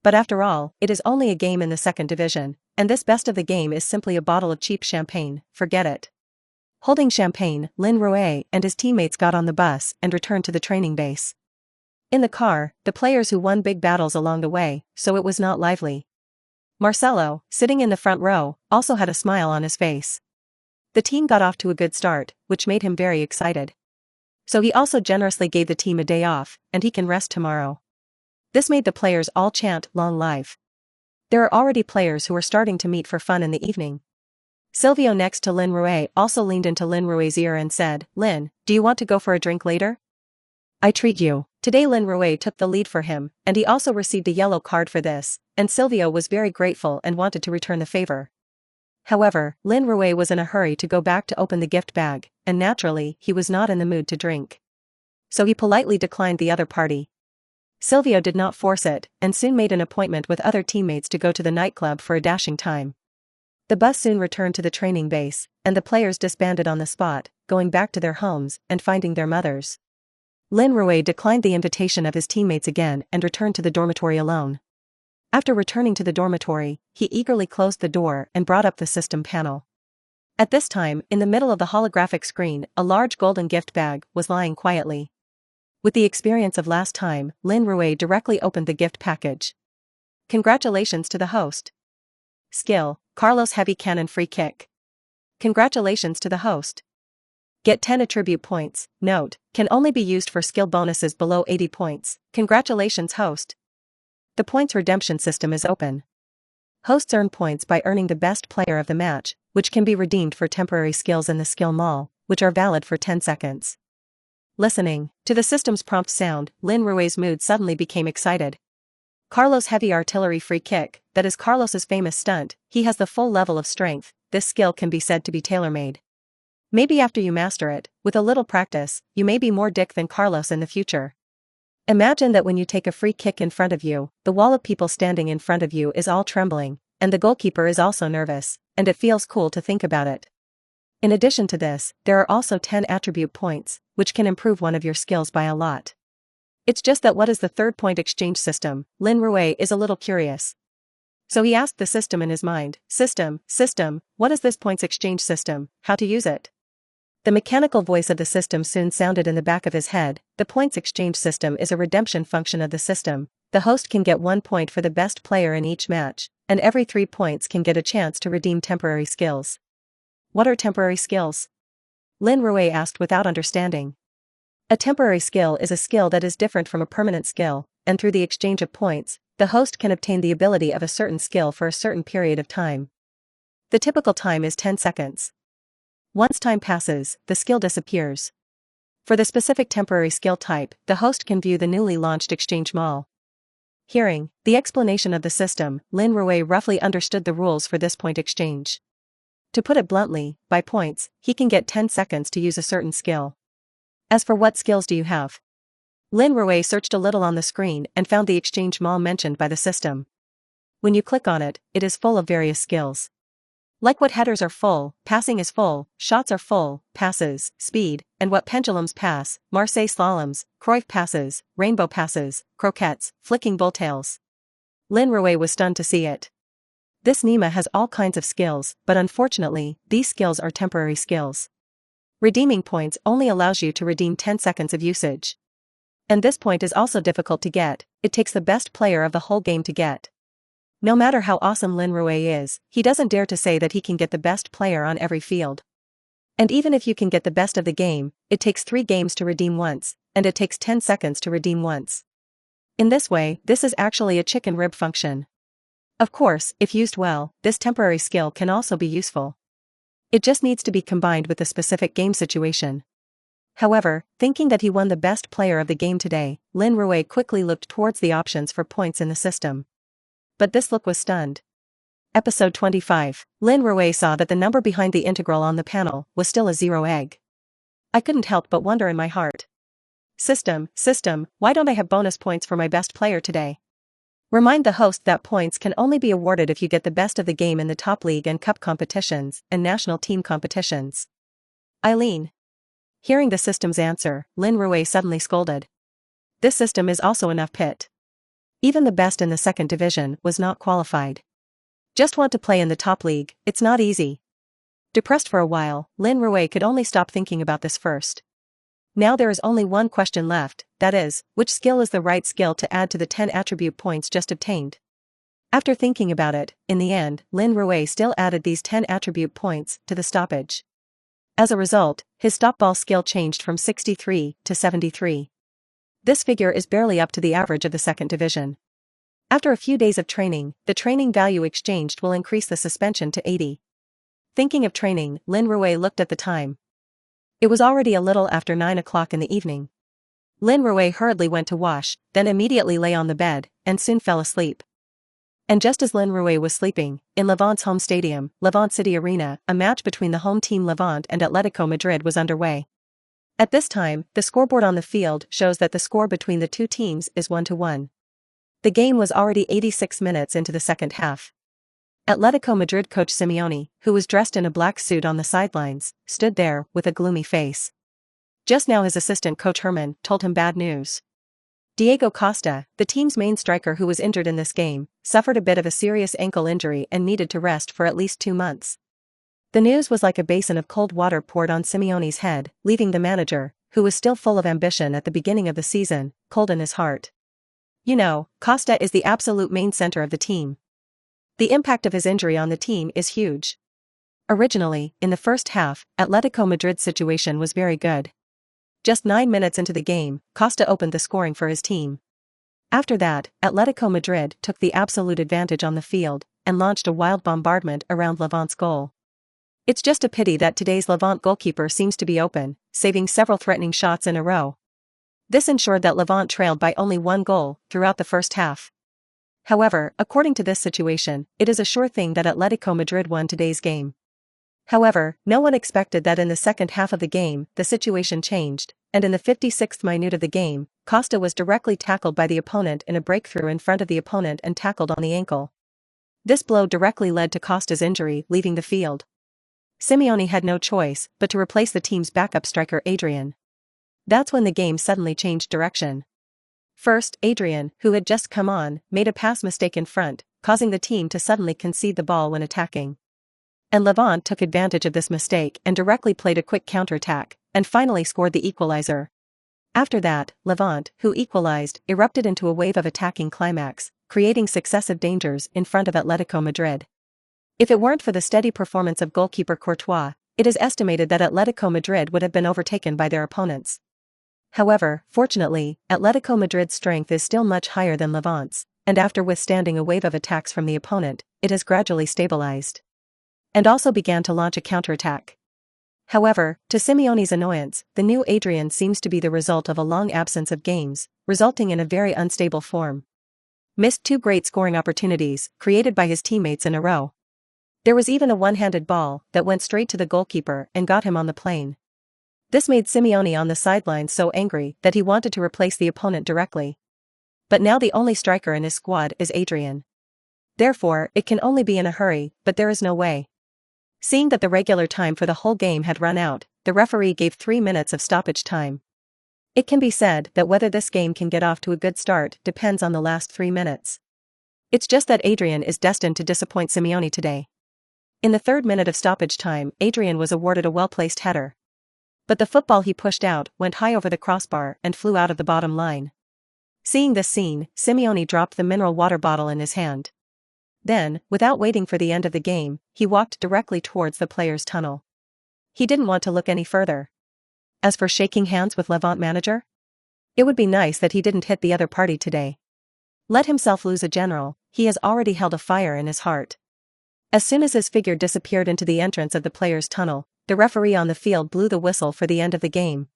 But after all, it is only a game in the second division, and this best of the game is simply a bottle of cheap champagne, forget it. Holding champagne, Lin Rui and his teammates got on the bus and returned to the training base. In the car, the players who won big battles along the way, so it was not lively. Marcelo, sitting in the front row, also had a smile on his face. The team got off to a good start, which made him very excited. So he also generously gave the team a day off, and he can rest tomorrow. This made the players all chant "Long live." There are already players who are starting to meet for fun in the evening. Silvio next to Lin Rui also leaned into Lin Rui's ear and said, "Lin, do you want to go for a drink later? I treat you." Today Lin Rui took the lead for him, and he also received a yellow card for this, and Silvio was very grateful and wanted to return the favor. However, Lin Rui was in a hurry to go back to open the gift bag, and naturally, he was not in the mood to drink. So he politely declined the other party. Silvio did not force it, and soon made an appointment with other teammates to go to the nightclub for a dashing time. The bus soon returned to the training base, and the players disbanded on the spot, going back to their homes and finding their mothers. Lin Rui declined the invitation of his teammates again and returned to the dormitory alone. After returning to the dormitory, he eagerly closed the door and brought up the system panel. At this time, in the middle of the holographic screen, a large golden gift bag was lying quietly. With the experience of last time, Lin Rui directly opened the gift package. Congratulations to the host. Skill, Carlos Heavy Cannon Free Kick. Congratulations to the host. Get 10 attribute points. Note, can only be used for skill bonuses below 80 points. Congratulations host. The points redemption system is open. Hosts earn points by earning the best player of the match, which can be redeemed for temporary skills in the skill mall, which are valid for 10 seconds. Listening to the system's prompt sound, Lin Rui's mood suddenly became excited. Carlos Heavy Artillery Free Kick, that is Carlos's famous stunt. He has the full level of strength. This skill can be said to be tailor-made. Maybe after you master it, with a little practice, you may be more dick than Carlos in the future. Imagine that when you take a free kick in front of you, the wall of people standing in front of you is all trembling, and the goalkeeper is also nervous, and it feels cool to think about it. In addition to this, there are also 10 attribute points, which can improve one of your skills by a lot. It's just that what is the third point exchange system? Lin Rui is a little curious. So he asked the system in his mind, System, what is this points exchange system, how to use it? The mechanical voice of the system soon sounded in the back of his head. The points exchange system is a redemption function of the system. The host can get 1 point for the best player in each match, and every 3 points can get a chance to redeem temporary skills. What are temporary skills? Lin Rui asked without understanding. A temporary skill is a skill that is different from a permanent skill, and through the exchange of points, the host can obtain the ability of a certain skill for a certain period of time. The typical time is 10 seconds. Once time passes, the skill disappears. For the specific temporary skill type, the host can view the newly launched exchange mall. Hearing the explanation of the system, Lin Rui roughly understood the rules for this point exchange. To put it bluntly, by points, he can get 10 seconds to use a certain skill. As for what skills do you have? Lin Rui searched a little on the screen and found the exchange mall mentioned by the system. When you click on it, it is full of various skills. Like what headers are full, passing is full, shots are full, passes, speed, and what pendulums pass, Marseille slaloms, Cruyff passes, rainbow passes, croquettes, flicking bulltails. Lin Rui was stunned to see it. This Nima has all kinds of skills, but unfortunately, these skills are temporary skills. Redeeming points only allows you to redeem 10 seconds of usage. And this point is also difficult to get. It takes the best player of the whole game to get. No matter how awesome Lin Rui is, he doesn't dare to say that he can get the best player on every field. And even if you can get the best of the game, it takes 3 games to redeem once, and it takes 10 seconds to redeem once. In this way, this is actually a chicken rib function. Of course, if used well, this temporary skill can also be useful. It just needs to be combined with the specific game situation. However, thinking that he won the best player of the game today, Lin Rui quickly looked towards the options for points in the system. But this look was stunned. Episode 25. Lin Rui saw that the number behind the integral on the panel was still a 0 egg. I couldn't help but wonder in my heart. System, why don't I have bonus points for my best player today? Remind the host that points can only be awarded if you get the best of the game in the top league and cup competitions and national team competitions. Eileen. Hearing the system's answer, Lin Rui suddenly scolded. This system is also enough pit. Even the best in the second division was not qualified. Just want to play in the top league, it's not easy. Depressed for a while, Lin Rui could only stop thinking about this first. Now there is only one question left, that is, which skill is the right skill to add to the 10 attribute points just obtained? After thinking about it, in the end, Lin Rui still added these 10 attribute points to the stoppage. As a result, his stop ball skill changed from 63 to 73. This figure is barely up to the average of the second division. After a few days of training, the training value exchanged will increase the suspension to 80. Thinking of training, Lin Rui looked at the time. It was already a little after 9 o'clock in the evening. Lin Rui hurriedly went to wash, then immediately lay on the bed, and soon fell asleep. And just as Lin Rui was sleeping, in Levant's home stadium, Levant City Arena, a match between the home team Levant and Atletico Madrid was underway. At this time, the scoreboard on the field shows that the score between the two teams is 1-1. The game was already 86 minutes into the second half. Atletico Madrid coach Simeone, who was dressed in a black suit on the sidelines, stood there with a gloomy face. Just now his assistant coach Herman told him bad news. Diego Costa, the team's main striker who was injured in this game, suffered a bit of a serious ankle injury and needed to rest for at least 2 months. The news was like a basin of cold water poured on Simeone's head, leaving the manager, who was still full of ambition at the beginning of the season, cold in his heart. You know, Costa is the absolute main center of the team. The impact of his injury on the team is huge. Originally, in the first half, Atletico Madrid's situation was very good. Just 9 minutes into the game, Costa opened the scoring for his team. After that, Atletico Madrid took the absolute advantage on the field and launched a wild bombardment around Levant's goal. It's just a pity that today's Levant goalkeeper seems to be open, saving several threatening shots in a row. This ensured that Levant trailed by only 1 goal throughout the first half. However, according to this situation, it is a sure thing that Atletico Madrid won today's game. However, no one expected that in the second half of the game, the situation changed, and in the 56th minute of the game, Costa was directly tackled by the opponent in a breakthrough in front of the opponent and tackled on the ankle. This blow directly led to Costa's injury, leaving the field. Simeone had no choice but to replace the team's backup striker Adrian. That's when the game suddenly changed direction. First, Adrian, who had just come on, made a pass mistake in front, causing the team to suddenly concede the ball when attacking. And Levant took advantage of this mistake and directly played a quick counterattack, and finally scored the equalizer. After that, Levant, who equalized, erupted into a wave of attacking climax, creating successive dangers in front of Atletico Madrid. If it weren't for the steady performance of goalkeeper Courtois, it is estimated that Atletico Madrid would have been overtaken by their opponents. However, fortunately, Atletico Madrid's strength is still much higher than Levant's, and after withstanding a wave of attacks from the opponent, it has gradually stabilized. And also began to launch a counterattack. However, to Simeone's annoyance, the new Adrian seems to be the result of a long absence of games, resulting in a very unstable form. Missed 2 great scoring opportunities, created by his teammates in a row. There was even a one-handed ball that went straight to the goalkeeper and got him on the plane. This made Simeone on the sidelines so angry that he wanted to replace the opponent directly. But now the only striker in his squad is Adrian. Therefore, it can only be in a hurry, but there is no way. Seeing that the regular time for the whole game had run out, the referee gave 3 minutes of stoppage time. It can be said that whether this game can get off to a good start depends on the last 3 minutes. It's just that Adrian is destined to disappoint Simeone today. In the 3rd minute of stoppage time, Adrian was awarded a well-placed header. But the football he pushed out went high over the crossbar and flew out of the bottom line. Seeing this scene, Simeone dropped the mineral water bottle in his hand. Then, without waiting for the end of the game, he walked directly towards the players' tunnel. He didn't want to look any further. As for shaking hands with Levant manager? It would be nice that he didn't hit the other party today. Let himself lose a general, he has already held a fire in his heart. As soon as his figure disappeared into the entrance of the players' tunnel, the referee on the field blew the whistle for the end of the game.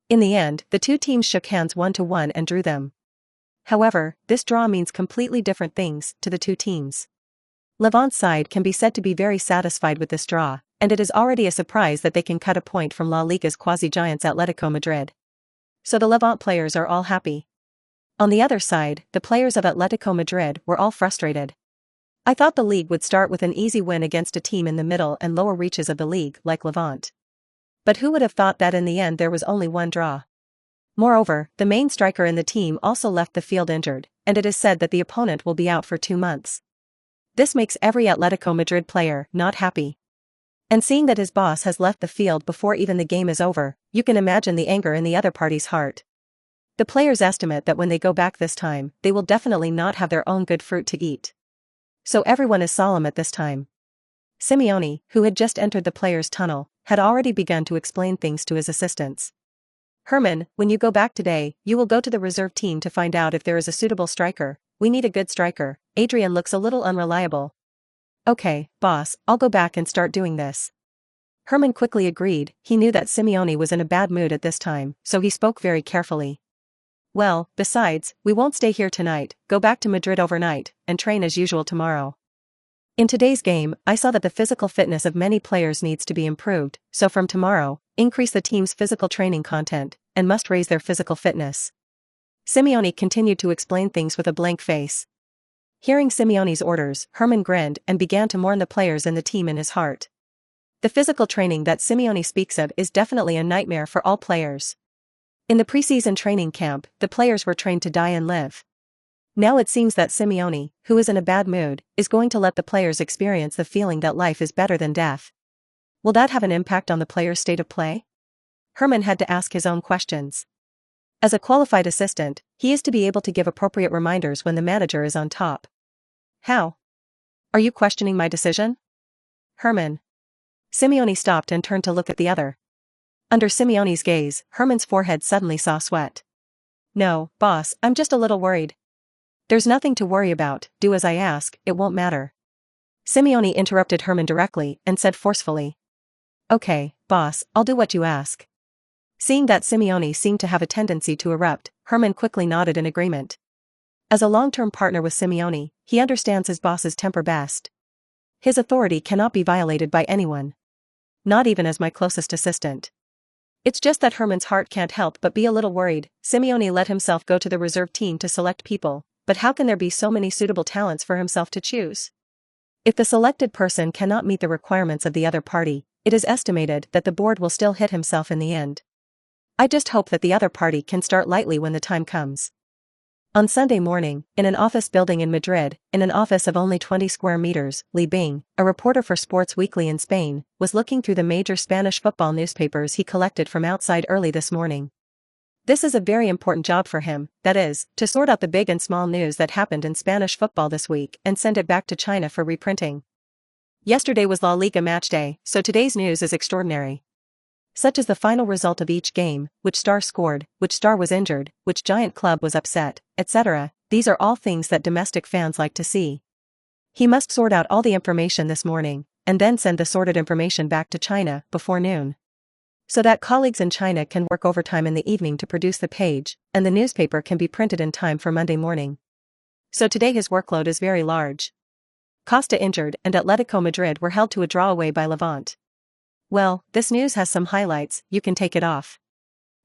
In the end, the 2 teams shook hands 1-1 and drew them. However, this draw means completely different things to the 2 teams. Levant's side can be said to be very satisfied with this draw, and it is already a surprise that they can cut a point from La Liga's quasi-giants Atletico Madrid. So the Levant players are all happy. On the other side, the players of Atletico Madrid were all frustrated. I thought the league would start with an easy win against a team in the middle and lower reaches of the league like Levant. But who would have thought that in the end there was only 1 draw? Moreover, the main striker in the team also left the field injured, and it is said that the opponent will be out for 2 months. This makes every Atletico Madrid player not happy. And seeing that his boss has left the field before even the game is over, you can imagine the anger in the other party's heart. The players estimate that when they go back this time, they will definitely not have their own good fruit to eat. So everyone is solemn at this time. Simeone, who had just entered the players' tunnel, had already begun to explain things to his assistants. Herman, when you go back today, you will go to the reserve team to find out if there is a suitable striker. We need a good striker. Adrian looks a little unreliable. Okay, boss, I'll go back and start doing this. Herman quickly agreed. He knew that Simeone was in a bad mood at this time, so he spoke very carefully. Well, besides, we won't stay here tonight, go back to Madrid overnight, and train as usual tomorrow. In today's game, I saw that the physical fitness of many players needs to be improved, so from tomorrow, increase the team's physical training content, and must raise their physical fitness. Simeone continued to explain things with a blank face. Hearing Simeone's orders, Herman grinned and began to mourn the players and the team in his heart. The physical training that Simeone speaks of is definitely a nightmare for all players. In the preseason training camp, the players were trained to die and live. Now it seems that Simeone, who is in a bad mood, is going to let the players experience the feeling that life is better than death. Will that have an impact on the player's state of play? Herman had to ask his own questions. As a qualified assistant, he is to be able to give appropriate reminders when the manager is on top. How? Are you questioning my decision? Herman. Simeone stopped and turned to look at the other. Under Simeone's gaze, Herman's forehead suddenly saw sweat. No, boss, I'm just a little worried. There's nothing to worry about, do as I ask, it won't matter. Simeone interrupted Herman directly and said forcefully. Okay, boss, I'll do what you ask. Seeing that Simeone seemed to have a tendency to erupt, Herman quickly nodded in agreement. As a long-term partner with Simeone, he understands his boss's temper best. His authority cannot be violated by anyone. Not even as my closest assistant. It's just that Herman's heart can't help but be a little worried. Simeone let himself go to the reserve team to select people, but how can there be so many suitable talents for himself to choose? If the selected person cannot meet the requirements of the other party, it is estimated that the board will still hit himself in the end. I just hope that the other party can start lightly when the time comes. On Sunday morning, in an office building in Madrid, in an office of only 20 square meters, Li Bing, a reporter for Sports Weekly in Spain, was looking through the major Spanish football newspapers he collected from outside early this morning. This is a very important job for him, that is, to sort out the big and small news that happened in Spanish football this week and send it back to China for reprinting. Yesterday was La Liga match day, so today's news is extraordinary. Such as the final result of each game, which star scored, which star was injured, which giant club was upset, etc. These are all things that domestic fans like to see. He must sort out all the information this morning, and then send the sorted information back to China before noon. So that colleagues in China can work overtime in the evening to produce the page, and the newspaper can be printed in time for Monday morning. So today his workload is very large. Costa injured and Atletico Madrid were held to a draw away by Levante. Well, this news has some highlights, you can take it off.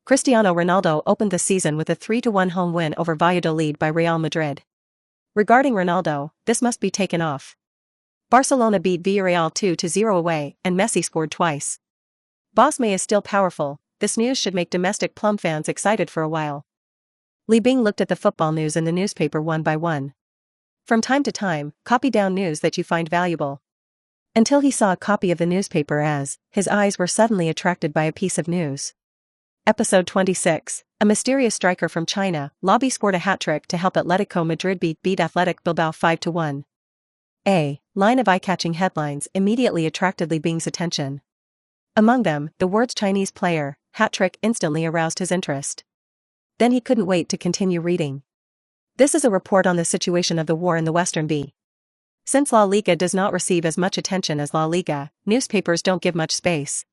Cristiano Ronaldo opened the season with a 3-1 home win over Valladolid by Real Madrid. Regarding Ronaldo, this must be taken off. Barcelona beat Villarreal 2-0 away, and Messi scored twice. Boss May is still powerful, this news should make domestic Plum fans excited for a while. Li Bing looked at the football news in the newspaper one by one. From time to time, copy down news that you find valuable. Until he saw a copy of the newspaper as, his eyes were suddenly attracted by a piece of news. Episode 26, a mysterious striker from China, Lobby scored a hat-trick to help Atletico Madrid beat Athletic Bilbao 5-1. A line of eye-catching headlines immediately attracted Li Bing's attention. Among them, the words Chinese player, hat-trick instantly aroused his interest. Then he couldn't wait to continue reading. This is a report on the situation of the war in the Western B. Since La Liga does not receive as much attention as La Liga, newspapers don't give much space.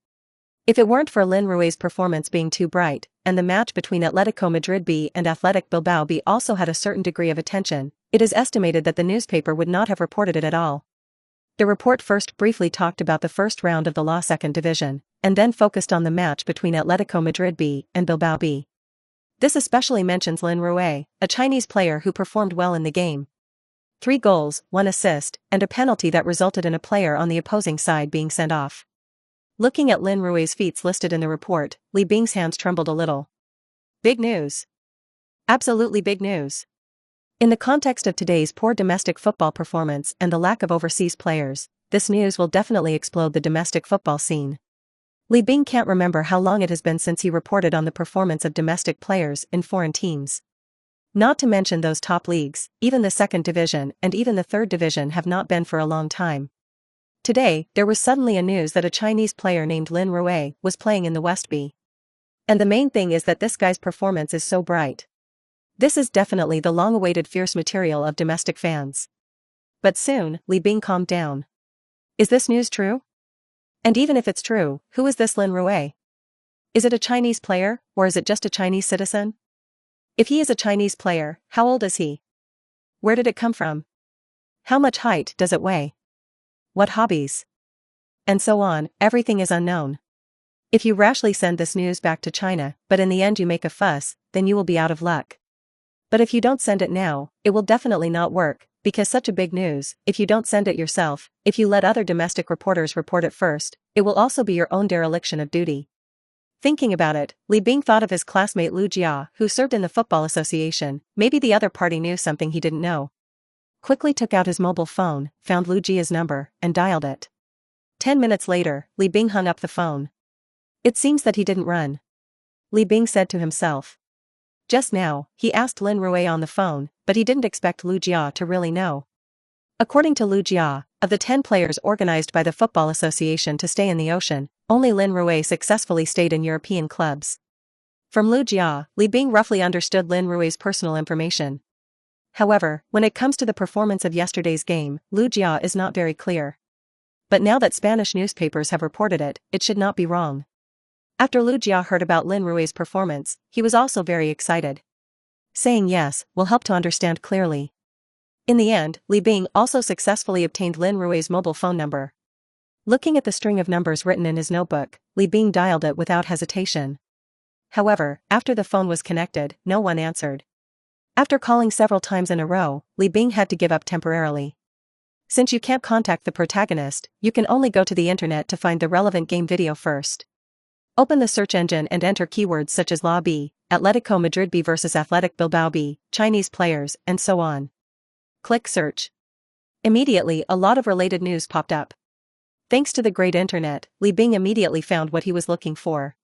If it weren't for Lin Rui's performance being too bright, and the match between Atletico Madrid B and Athletic Bilbao B also had a certain degree of attention, it is estimated that the newspaper would not have reported it at all. The report first briefly talked about the first round of the La Second Division, and then focused on the match between Atletico Madrid B and Bilbao B. This especially mentions Lin Rui, a Chinese player who performed well in the game. 3 goals, 1 assist, and a penalty that resulted in a player on the opposing side being sent off. Looking at Lin Rui's feats listed in the report, Li Bing's hands trembled a little. Big news. Absolutely big news. In the context of today's poor domestic football performance and the lack of overseas players, this news will definitely explode the domestic football scene. Li Bing can't remember how long it has been since he reported on the performance of domestic players in foreign teams. Not to mention those top leagues, even the second division and even the third division have not been for a long time. Today, there was suddenly a news that a Chinese player named Lin Rui was playing in the West B. And the main thing is that this guy's performance is so bright. This is definitely the long-awaited fierce material of domestic fans. But soon, Li Bing calmed down. Is this news true? And even if it's true, who is this Lin Rui? Is it a Chinese player, or is it just a Chinese citizen? If he is a Chinese player, how old is he? Where did it come from? How much height does it weigh? What hobbies? And so on, everything is unknown. If you rashly send this news back to China, but in the end you make a fuss, then you will be out of luck. But if you don't send it now, it will definitely not work, because such a big news, if you don't send it yourself, if you let other domestic reporters report it first, it will also be your own dereliction of duty. Thinking about it, Li Bing thought of his classmate Lu Jia, who served in the Football Association. Maybe the other party knew something he didn't know. Quickly took out his mobile phone, found Lu Jia's number, and dialed it. 10 minutes later, Li Bing hung up the phone. It seems that he didn't run, Li Bing said to himself. Just now, he asked Lin Rui on the phone, but he didn't expect Lu Jia to really know. According to Lu Jia, of the 10 players organized by the Football Association to stay in the ocean, only Lin Rui successfully stayed in European clubs. From Lu Jia, Li Bing roughly understood Lin Rui's personal information. However, when it comes to the performance of yesterday's game, Lu Jia is not very clear. But now that Spanish newspapers have reported it, it should not be wrong. After Lu Jia heard about Lin Rui's performance, he was also very excited. Saying yes will help to understand clearly. In the end, Li Bing also successfully obtained Lin Rui's mobile phone number. Looking at the string of numbers written in his notebook, Li Bing dialed it without hesitation. However, after the phone was connected, no one answered. After calling several times in a row, Li Bing had to give up temporarily. Since you can't contact the protagonist, you can only go to the internet to find the relevant game video first. Open the search engine and enter keywords such as La B, Atletico Madrid B vs Athletic Bilbao B, Chinese players, and so on. Click search. Immediately a lot of related news popped up. Thanks to the great internet, Li Bing immediately found what he was looking for.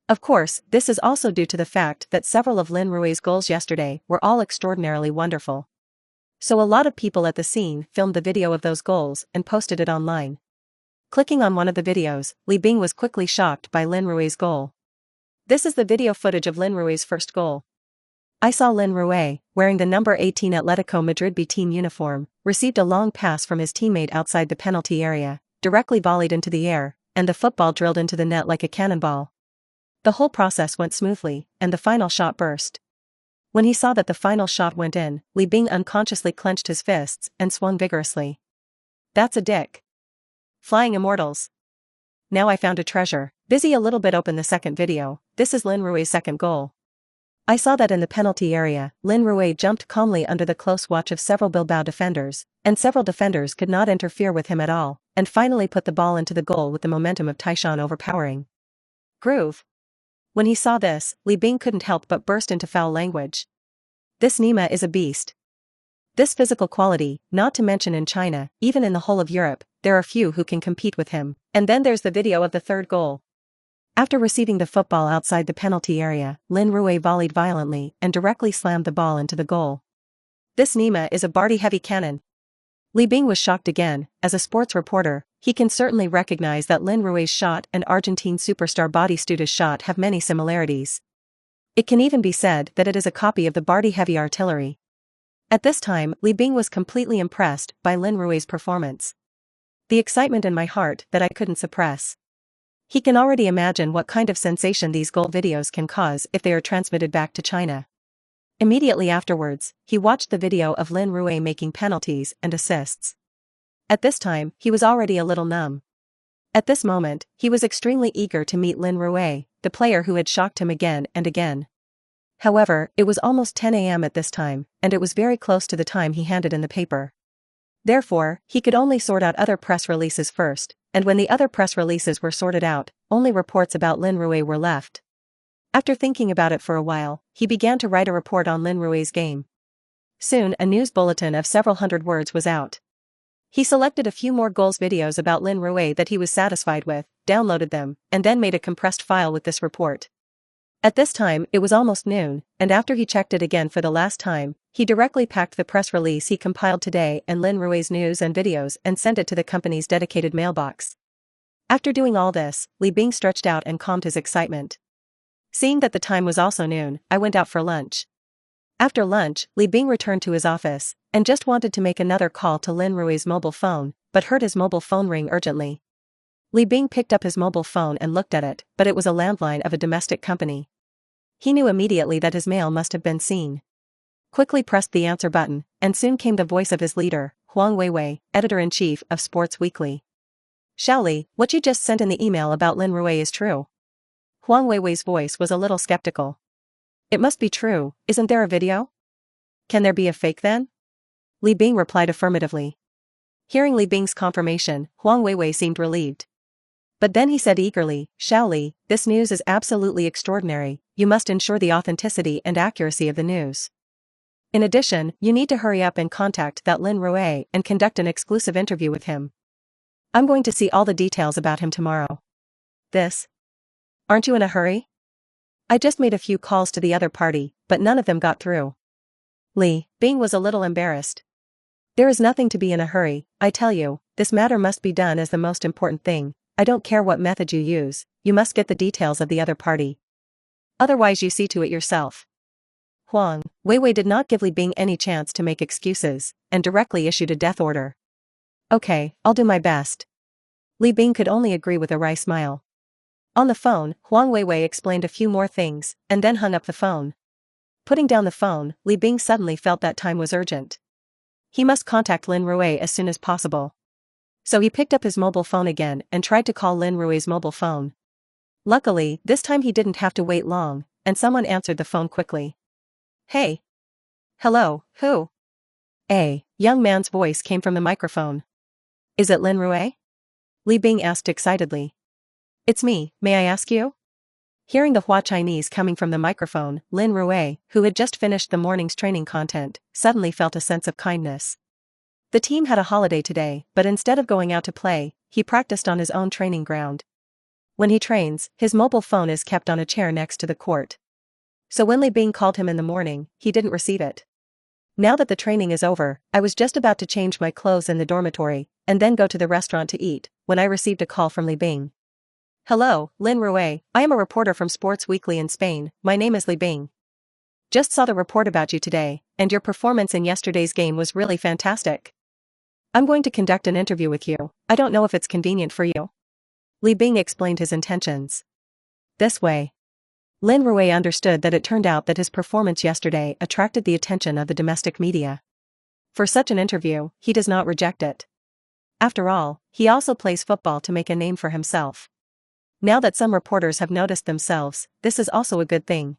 Of course, this is also due to the fact that several of Lin Rui's goals yesterday were all extraordinarily wonderful. So a lot of people at the scene filmed the video of those goals and posted it online. Clicking on one of the videos, Li Bing was quickly shocked by Lin Rui's goal. This is the video footage of Lin Rui's first goal. I saw Lin Rui, wearing the number 18 Atletico Madrid B team uniform, received a long pass from his teammate outside the penalty area, directly volleyed into the air, and the football drilled into the net like a cannonball. The whole process went smoothly, and the final shot burst. When he saw that the final shot went in, Li Bing unconsciously clenched his fists and swung vigorously. That's a dick. Flying immortals. Now I found a treasure. Busy a little bit open the second video. This is Lin Rui's second goal. I saw that in the penalty area, Lin Rui jumped calmly under the close watch of several Bilbao defenders, and several defenders could not interfere with him at all, and finally put the ball into the goal with the momentum of Taishan overpowering. Groove. When he saw this, Li Bing couldn't help but burst into foul language. This Nima is a beast. This physical quality, not to mention in China, even in the whole of Europe, there are few who can compete with him. And then there's the video of the third goal. After receiving the football outside the penalty area, Lin Rui volleyed violently and directly slammed the ball into the goal. This Nima is a Barty heavy cannon. Li Bing was shocked again. As a sports reporter, he can certainly recognize that Lin Rui's shot and Argentine superstar Batistusta's shot have many similarities. It can even be said that it is a copy of the Barty heavy artillery. At this time, Li Bing was completely impressed by Lin Rui's performance. The excitement in my heart that I couldn't suppress. He can already imagine what kind of sensation these goal videos can cause if they are transmitted back to China. Immediately afterwards, he watched the video of Lin Rui making penalties and assists. At this time, he was already a little numb. At this moment, he was extremely eager to meet Lin Rui, the player who had shocked him again and again. However, it was almost 10 a.m. at this time, and it was very close to the time he handed in the paper. Therefore, he could only sort out other press releases first, and when the other press releases were sorted out, only reports about Lin Rui were left. After thinking about it for a while, he began to write a report on Lin Rui's game. Soon a news bulletin of several hundred words was out. He selected a few more goals videos about Lin Rui that he was satisfied with, downloaded them, and then made a compressed file with this report. At this time it was almost noon, and after he checked it again for the last time, he directly packed the press release he compiled today and Lin Rui's news and videos and sent it to the company's dedicated mailbox. After doing all this, Li Bing stretched out and calmed his excitement. Seeing that the time was also noon, I went out for lunch. After lunch, Li Bing returned to his office, and just wanted to make another call to Lin Rui's mobile phone, but heard his mobile phone ring urgently. Li Bing picked up his mobile phone and looked at it, but it was a landline of a domestic company. He knew immediately that his mail must have been seen. Quickly pressed the answer button, and soon came the voice of his leader, Huang Weiwei, editor-in-chief of Sports Weekly. Shaoli, what you just sent in the email about Lin Rui is true. Huang Weiwei's voice was a little skeptical. It must be true, isn't there a video? Can there be a fake then? Li Bing replied affirmatively. Hearing Li Bing's confirmation, Huang Weiwei seemed relieved. But then he said eagerly, Shaoli, this news is absolutely extraordinary, you must ensure the authenticity and accuracy of the news. In addition, you need to hurry up and contact that Lin Rui and conduct an exclusive interview with him. I'm going to see all the details about him tomorrow. This? Aren't you in a hurry? I just made a few calls to the other party, but none of them got through. Li Bing was a little embarrassed. There is nothing to be in a hurry, I tell you, this matter must be done as the most important thing. I don't care what method you use, you must get the details of the other party. Otherwise you see to it yourself. Huang Weiwei did not give Li Bing any chance to make excuses, and directly issued a death order. Okay, I'll do my best. Li Bing could only agree with a wry smile. On the phone, Huang Weiwei explained a few more things, and then hung up the phone. Putting down the phone, Li Bing suddenly felt that time was urgent. He must contact Lin Rui as soon as possible. So he picked up his mobile phone again and tried to call Lin Rui's mobile phone. Luckily, this time he didn't have to wait long, and someone answered the phone quickly. Hey. Hello, who? A young man's voice came from the microphone. Is it Lin Rui? Li Bing asked excitedly. It's me, may I ask you? Hearing the Hua Chinese coming from the microphone, Lin Rui, who had just finished the morning's training content, suddenly felt a sense of kindness. The team had a holiday today, but instead of going out to play, he practiced on his own training ground. When he trains, his mobile phone is kept on a chair next to the court. So when Li Bing called him in the morning, he didn't receive it. Now that the training is over, I was just about to change my clothes in the dormitory, and then go to the restaurant to eat, when I received a call from Li Bing. Hello, Lin Rui, I am a reporter from Sports Weekly in Spain, my name is Li Bing. Just saw the report about you today, and your performance in yesterday's game was really fantastic. I'm going to conduct an interview with you, I don't know if it's convenient for you. Li Bing explained his intentions. This way. Lin Rui understood that it turned out that his performance yesterday attracted the attention of the domestic media. For such an interview, he does not reject it. After all, he also plays football to make a name for himself. Now that some reporters have noticed themselves, this is also a good thing.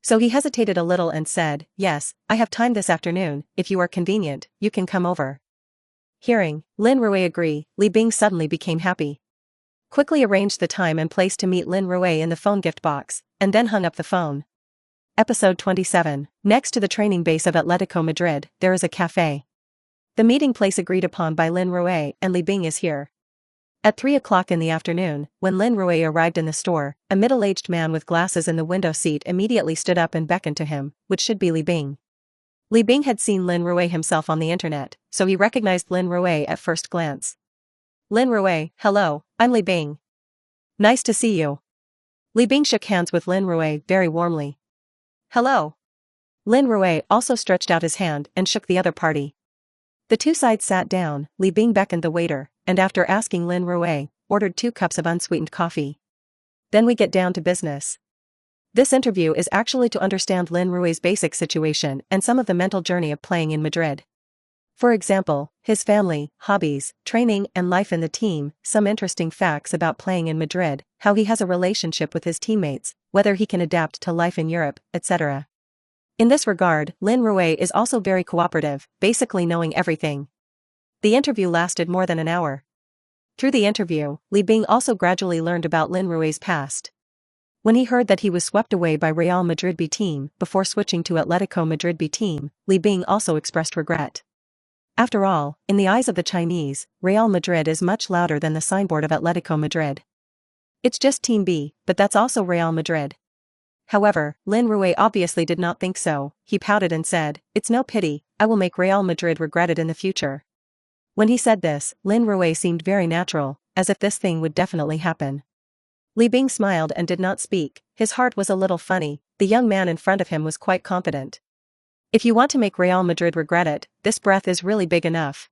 So he hesitated a little and said, yes, I have time this afternoon, if you are convenient, you can come over. Hearing Lin Rui agree, Li Bing suddenly became happy. Quickly arranged the time and place to meet Lin Rui in the phone gift box, and then hung up the phone. Episode 27. Next to the training base of Atletico Madrid, there is a cafe. The meeting place agreed upon by Lin Rui and Li Bing is here. At 3 o'clock in the afternoon, when Lin Rui arrived in the store, a middle-aged man with glasses in the window seat immediately stood up and beckoned to him, which should be Li Bing. Li Bing had seen Lin Rui himself on the internet, so he recognized Lin Rui at first glance. Lin Rui, hello, I'm Li Bing. Nice to see you. Li Bing shook hands with Lin Rui very warmly. Hello. Lin Rui also stretched out his hand and shook the other party. The two sides sat down, Li Bing beckoned the waiter, and after asking Lin Rui, ordered 2 cups of unsweetened coffee. Then we get down to business. This interview is actually to understand Lin Rui's basic situation and some of the mental journey of playing in Madrid. For example, his family, hobbies, training and life in the team, some interesting facts about playing in Madrid, how he has a relationship with his teammates, whether he can adapt to life in Europe, etc. In this regard, Lin Rui is also very cooperative, basically knowing everything. The interview lasted more than an hour. Through the interview, Li Bing also gradually learned about Lin Rui's past. When he heard that he was swept away by Real Madrid B team before switching to Atletico Madrid B team, Li Bing also expressed regret. After all, in the eyes of the Chinese, Real Madrid is much louder than the signboard of Atletico Madrid. It's just Team B, but that's also Real Madrid. However, Lin Rui obviously did not think so, he pouted and said, it's no pity, I will make Real Madrid regret it in the future. When he said this, Lin Rui seemed very natural, as if this thing would definitely happen. Li Bing smiled and did not speak, his heart was a little funny, the young man in front of him was quite confident. If you want to make Real Madrid regret it, this breath is really big enough.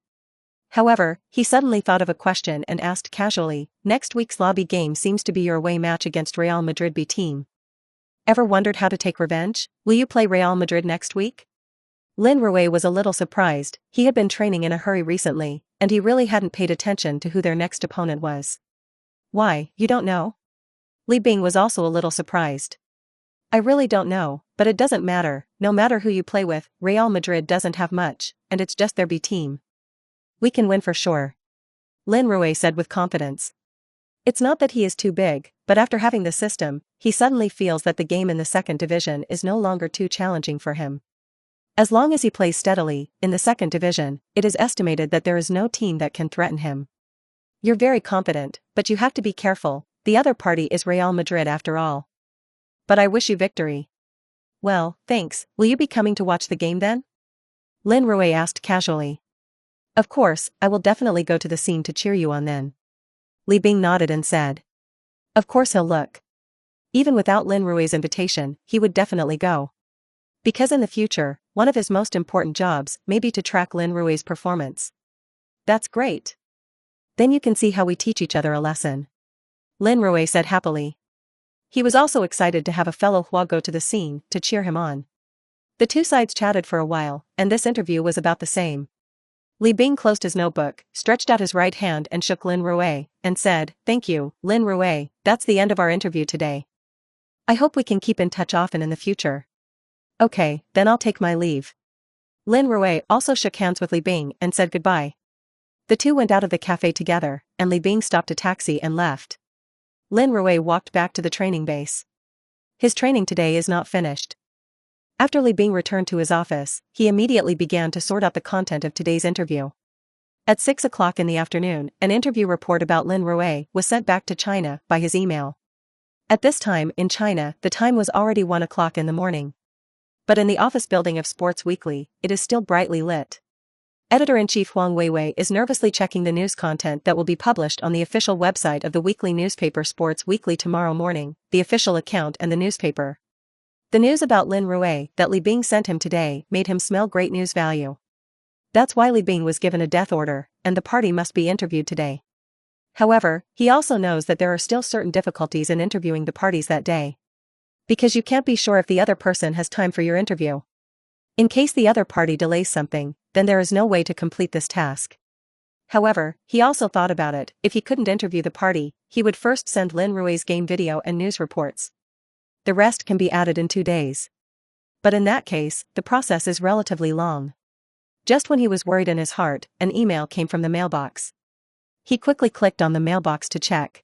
However, he suddenly thought of a question and asked casually, next week's lobby game seems to be your away match against Real Madrid B team. Ever wondered how to take revenge? Will you play Real Madrid next week? Lin Rui was a little surprised, he had been training in a hurry recently, and he really hadn't paid attention to who their next opponent was. Why, you don't know? Li Bing was also a little surprised. I really don't know, but it doesn't matter, no matter who you play with, Real Madrid doesn't have much, and it's just their B team. We can win for sure. Lin Rui said with confidence. It's not that he is too big, but after having the system, he suddenly feels that the game in the second division is no longer too challenging for him. As long as he plays steadily, in the second division, it is estimated that there is no team that can threaten him. You're very confident, but you have to be careful, the other party is Real Madrid after all. But I wish you victory. Well, thanks, will you be coming to watch the game then? Lin Rui asked casually. Of course, I will definitely go to the scene to cheer you on then. Li Bing nodded and said. Of course he'll look. Even without Lin Rui's invitation, he would definitely go. Because in the future, one of his most important jobs may be to track Lin Rui's performance. That's great. Then you can see how we teach each other a lesson. Lin Rui said happily. He was also excited to have a fellow Hua go to the scene to cheer him on. The two sides chatted for a while, and this interview was about the same. Li Bing closed his notebook, stretched out his right hand and shook Lin Rui, and said, Thank you, Lin Rui, that's the end of our interview today. I hope we can keep in touch often in the future. Okay, then I'll take my leave. Lin Rui also shook hands with Li Bing and said goodbye. The two went out of the cafe together, and Li Bing stopped a taxi and left. Lin Rui walked back to the training base. His training today is not finished. After Li Bing returned to his office, he immediately began to sort out the content of today's interview. At 6 o'clock in the afternoon, an interview report about Lin Rui was sent back to China by his email. At this time in China, the time was already 1 o'clock in the morning. But in the office building of Sports Weekly, it is still brightly lit. Editor-in-chief Huang Weiwei is nervously checking the news content that will be published on the official website of the weekly newspaper Sports Weekly tomorrow morning, the official account and the newspaper. The news about Lin Rui that Li Bing sent him today made him smell great news value. That's why Li Bing was given a death order, and the party must be interviewed today. However, he also knows that there are still certain difficulties in interviewing the parties that day. Because you can't be sure if the other person has time for your interview. In case the other party delays something, then there is no way to complete this task. However, he also thought about it, if he couldn't interview the party, he would first send Lin Rui's game video and news reports. The rest can be added in 2 days. But in that case, the process is relatively long. Just when he was worried in his heart, an email came from the mailbox. He quickly clicked on the mailbox to check.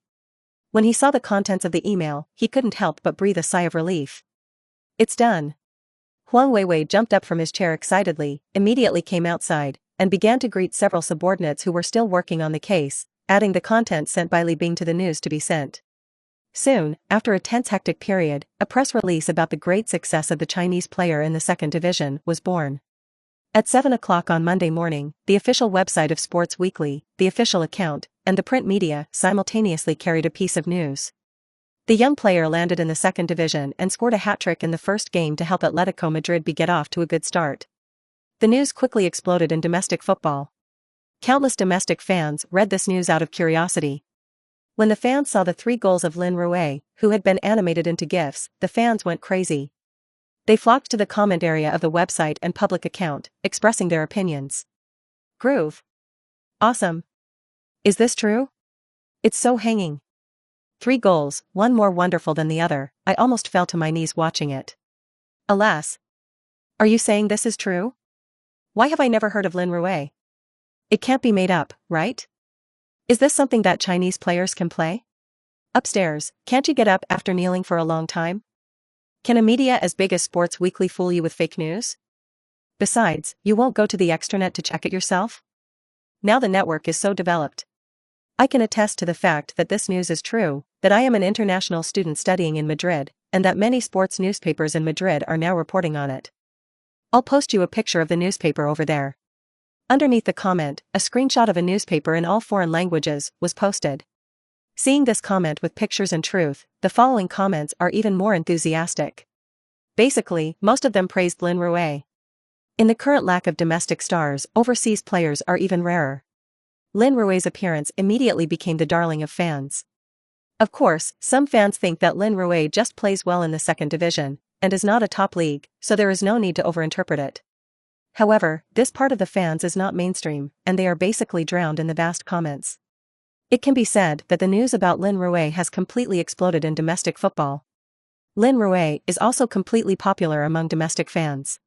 When he saw the contents of the email, he couldn't help but breathe a sigh of relief. It's done. Huang Weiwei jumped up from his chair excitedly, immediately came outside, and began to greet several subordinates who were still working on the case, adding the content sent by Li Bing to the news to be sent. Soon, after a tense hectic period, a press release about the great success of the Chinese player in the second division was born. At 7 o'clock on Monday morning, the official website of Sports Weekly, the official account, and the print media simultaneously carried a piece of news. The young player landed in the second division and scored a hat-trick in the first game to help Atletico Madrid get off to a good start. The news quickly exploded in domestic football. Countless domestic fans read this news out of curiosity. When the fans saw the 3 goals of Lin Rui, who had been animated into GIFs, the fans went crazy. They flocked to the comment area of the website and public account, expressing their opinions. Groove. Awesome. Is this true? It's so hanging. 3 goals, one more wonderful than the other, I almost fell to my knees watching it. Alas. Are you saying this is true? Why have I never heard of Lin Rui? It can't be made up, right? Is this something that Chinese players can play? Upstairs, can't you get up after kneeling for a long time? Can a media as big as Sports Weekly fool you with fake news? Besides, you won't go to the extranet to check it yourself? Now the network is so developed. I can attest to the fact that this news is true, that I am an international student studying in Madrid, and that many sports newspapers in Madrid are now reporting on it. I'll post you a picture of the newspaper over there. Underneath the comment, a screenshot of a newspaper in all foreign languages was posted. Seeing this comment with pictures and truth, the following comments are even more enthusiastic. Basically, most of them praised Lin Rui. In the current lack of domestic stars, overseas players are even rarer. Lin Rui's appearance immediately became the darling of fans. Of course, some fans think that Lin Rui just plays well in the second division, and is not a top league, so there is no need to overinterpret it. However, this part of the fans is not mainstream, and they are basically drowned in the vast comments. It can be said that the news about Lin Rui has completely exploded in domestic football. Lin Rui is also completely popular among domestic fans.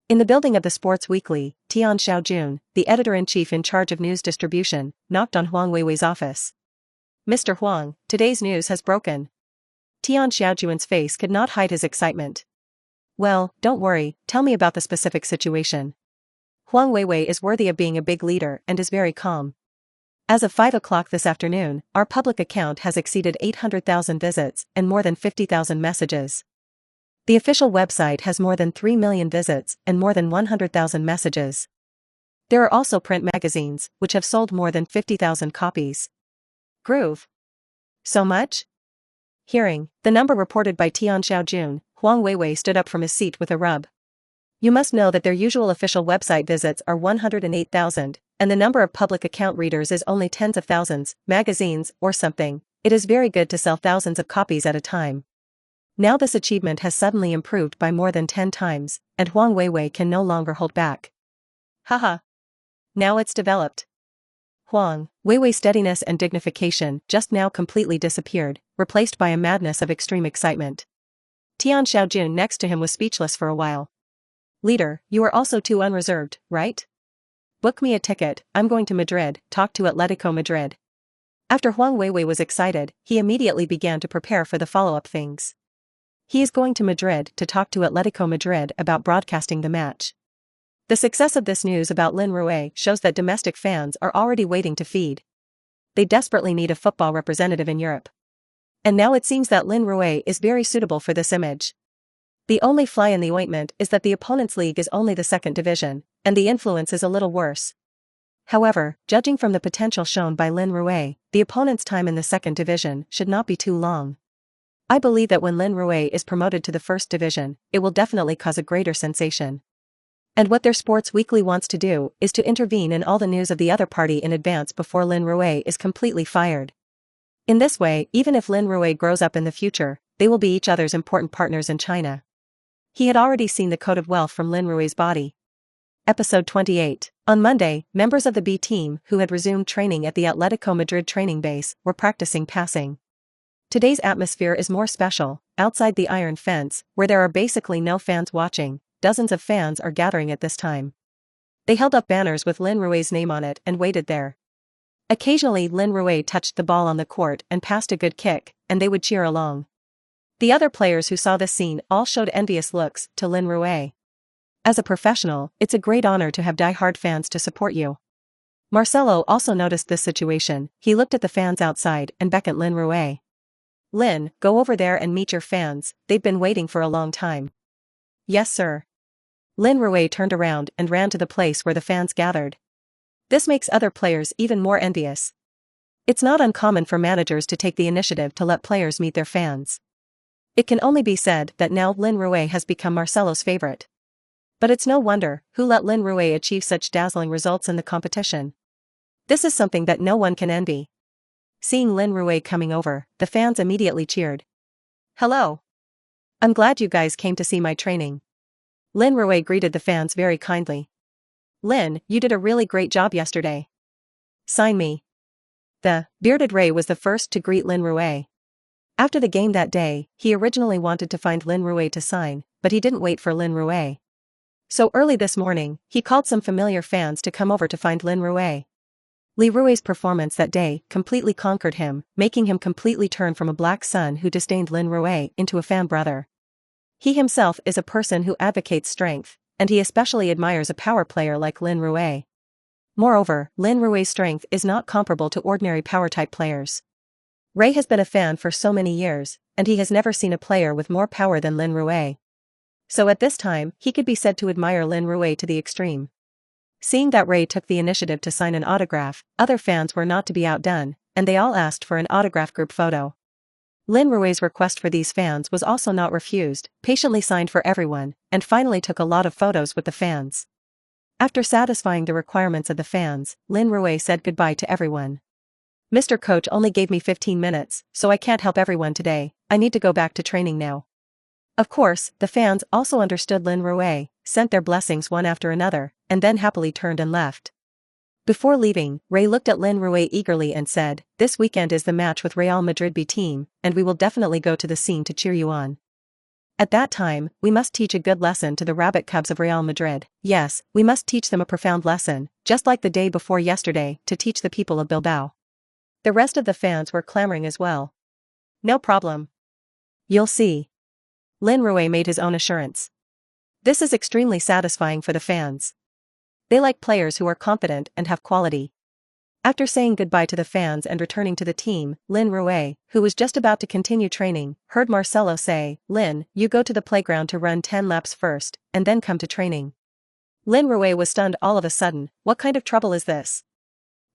In the building of the Sports Weekly, Tian Xiaojun, the editor-in-chief in charge of news distribution, knocked on Huang Weiwei's office. Mr. Huang, today's news has broken. Tian Xiaojun's face could not hide his excitement. Well, don't worry, tell me about the specific situation. Huang Weiwei is worthy of being a big leader and is very calm. As of 5 o'clock this afternoon, our public account has exceeded 800,000 visits and more than 50,000 messages. The official website has more than 3 million visits and more than 100,000 messages. There are also print magazines, which have sold more than 50,000 copies. Groove. So much? Hearing the number reported by Tian Xiaojun, Huang Weiwei stood up from his seat with a rub. You must know that their usual official website visits are 108,000, and the number of public account readers is only tens of thousands, magazines, or something. It is very good to sell thousands of copies at a time. Now this achievement has suddenly improved by more than 10 times, and Huang Weiwei can no longer hold back. Haha. Now it's developed. Huang Weiwei's steadiness and dignification just now completely disappeared, replaced by a madness of extreme excitement. Tian Xiaojun next to him was speechless for a while. Leader, you are also too unreserved, right? Book me a ticket, I'm going to Madrid, talk to Atletico Madrid. After Huang Weiwei was excited, he immediately began to prepare for the follow-up things. He is going to Madrid to talk to Atletico Madrid about broadcasting the match. The success of this news about Lin Rui shows that domestic fans are already waiting to feed. They desperately need a football representative in Europe. And now it seems that Lin Rui is very suitable for this image. The only fly in the ointment is that the opponent's league is only the second division, and the influence is a little worse. However, judging from the potential shown by Lin Rui, the opponent's time in the second division should not be too long. I believe that when Lin Rui is promoted to the first division, it will definitely cause a greater sensation. And what their Sports Weekly wants to do is to intervene in all the news of the other party in advance before Lin Rui is completely fired. In this way, even if Lin Rui grows up in the future, they will be each other's important partners in China. He had already seen the coat of wealth from Lin Rui's body. Episode 28. On Monday, members of the B team who had resumed training at the Atletico Madrid training base were practicing passing. Today's atmosphere is more special. Outside the iron fence, where there are basically no fans watching, dozens of fans are gathering at this time. They held up banners with Lin Rui's name on it and waited there. Occasionally Lin Rui touched the ball on the court and passed a good kick, and they would cheer along. The other players who saw this scene all showed envious looks to Lin Rui. As a professional, it's a great honor to have die-hard fans to support you. Marcelo also noticed this situation. He looked at the fans outside and beckoned Lin Rui. Lin, go over there and meet your fans, they've been waiting for a long time. Yes sir. Lin Rui turned around and ran to the place where the fans gathered. This makes other players even more envious. It's not uncommon for managers to take the initiative to let players meet their fans. It can only be said that now Lin Rui has become Marcelo's favorite. But it's no wonder who let Lin Rui achieve such dazzling results in the competition. This is something that no one can envy. Seeing Lin Rui coming over, the fans immediately cheered. Hello. I'm glad you guys came to see my training. Lin Rui greeted the fans very kindly. Lin, you did a really great job yesterday. Sign me. The bearded Ray was the first to greet Lin Rui. After the game that day, he originally wanted to find Lin Rui to sign, but he didn't wait for Lin Rui. So early this morning, he called some familiar fans to come over to find Lin Rui. Li Rui's performance that day completely conquered him, making him completely turn from a black son who disdained Lin Rui into a fan brother. He himself is a person who advocates strength, and he especially admires a power player like Lin Rui. Moreover, Lin Rui's strength is not comparable to ordinary power-type players. Ray has been a fan for so many years, and he has never seen a player with more power than Lin Rui. So at this time, he could be said to admire Lin Rui to the extreme. Seeing that Ray took the initiative to sign an autograph, other fans were not to be outdone, and they all asked for an autograph group photo. Lin Rui's request for these fans was also not refused, patiently signed for everyone, and finally took a lot of photos with the fans. After satisfying the requirements of the fans, Lin Rui said goodbye to everyone. Mr. Coach only gave me 15 minutes, so I can't help everyone today, I need to go back to training now. Of course, the fans also understood Lin Rui, sent their blessings one after another, and then happily turned and left. Before leaving, Ray looked at Lin Rui eagerly and said, "This weekend is the match with Real Madrid B team, and we will definitely go to the scene to cheer you on. At that time, we must teach a good lesson to the rabbit cubs of Real Madrid. Yes, we must teach them a profound lesson, just like the day before yesterday, to teach the people of Bilbao." The rest of the fans were clamoring as well. No problem. You'll see. Lin Rui made his own assurance. This is extremely satisfying for the fans. They like players who are confident and have quality. After saying goodbye to the fans and returning to the team, Lin Rui, who was just about to continue training, heard Marcelo say, "Lin, you go to the playground to run 10 laps first, and then come to training." Lin Rui was stunned all of a sudden. What kind of trouble is this?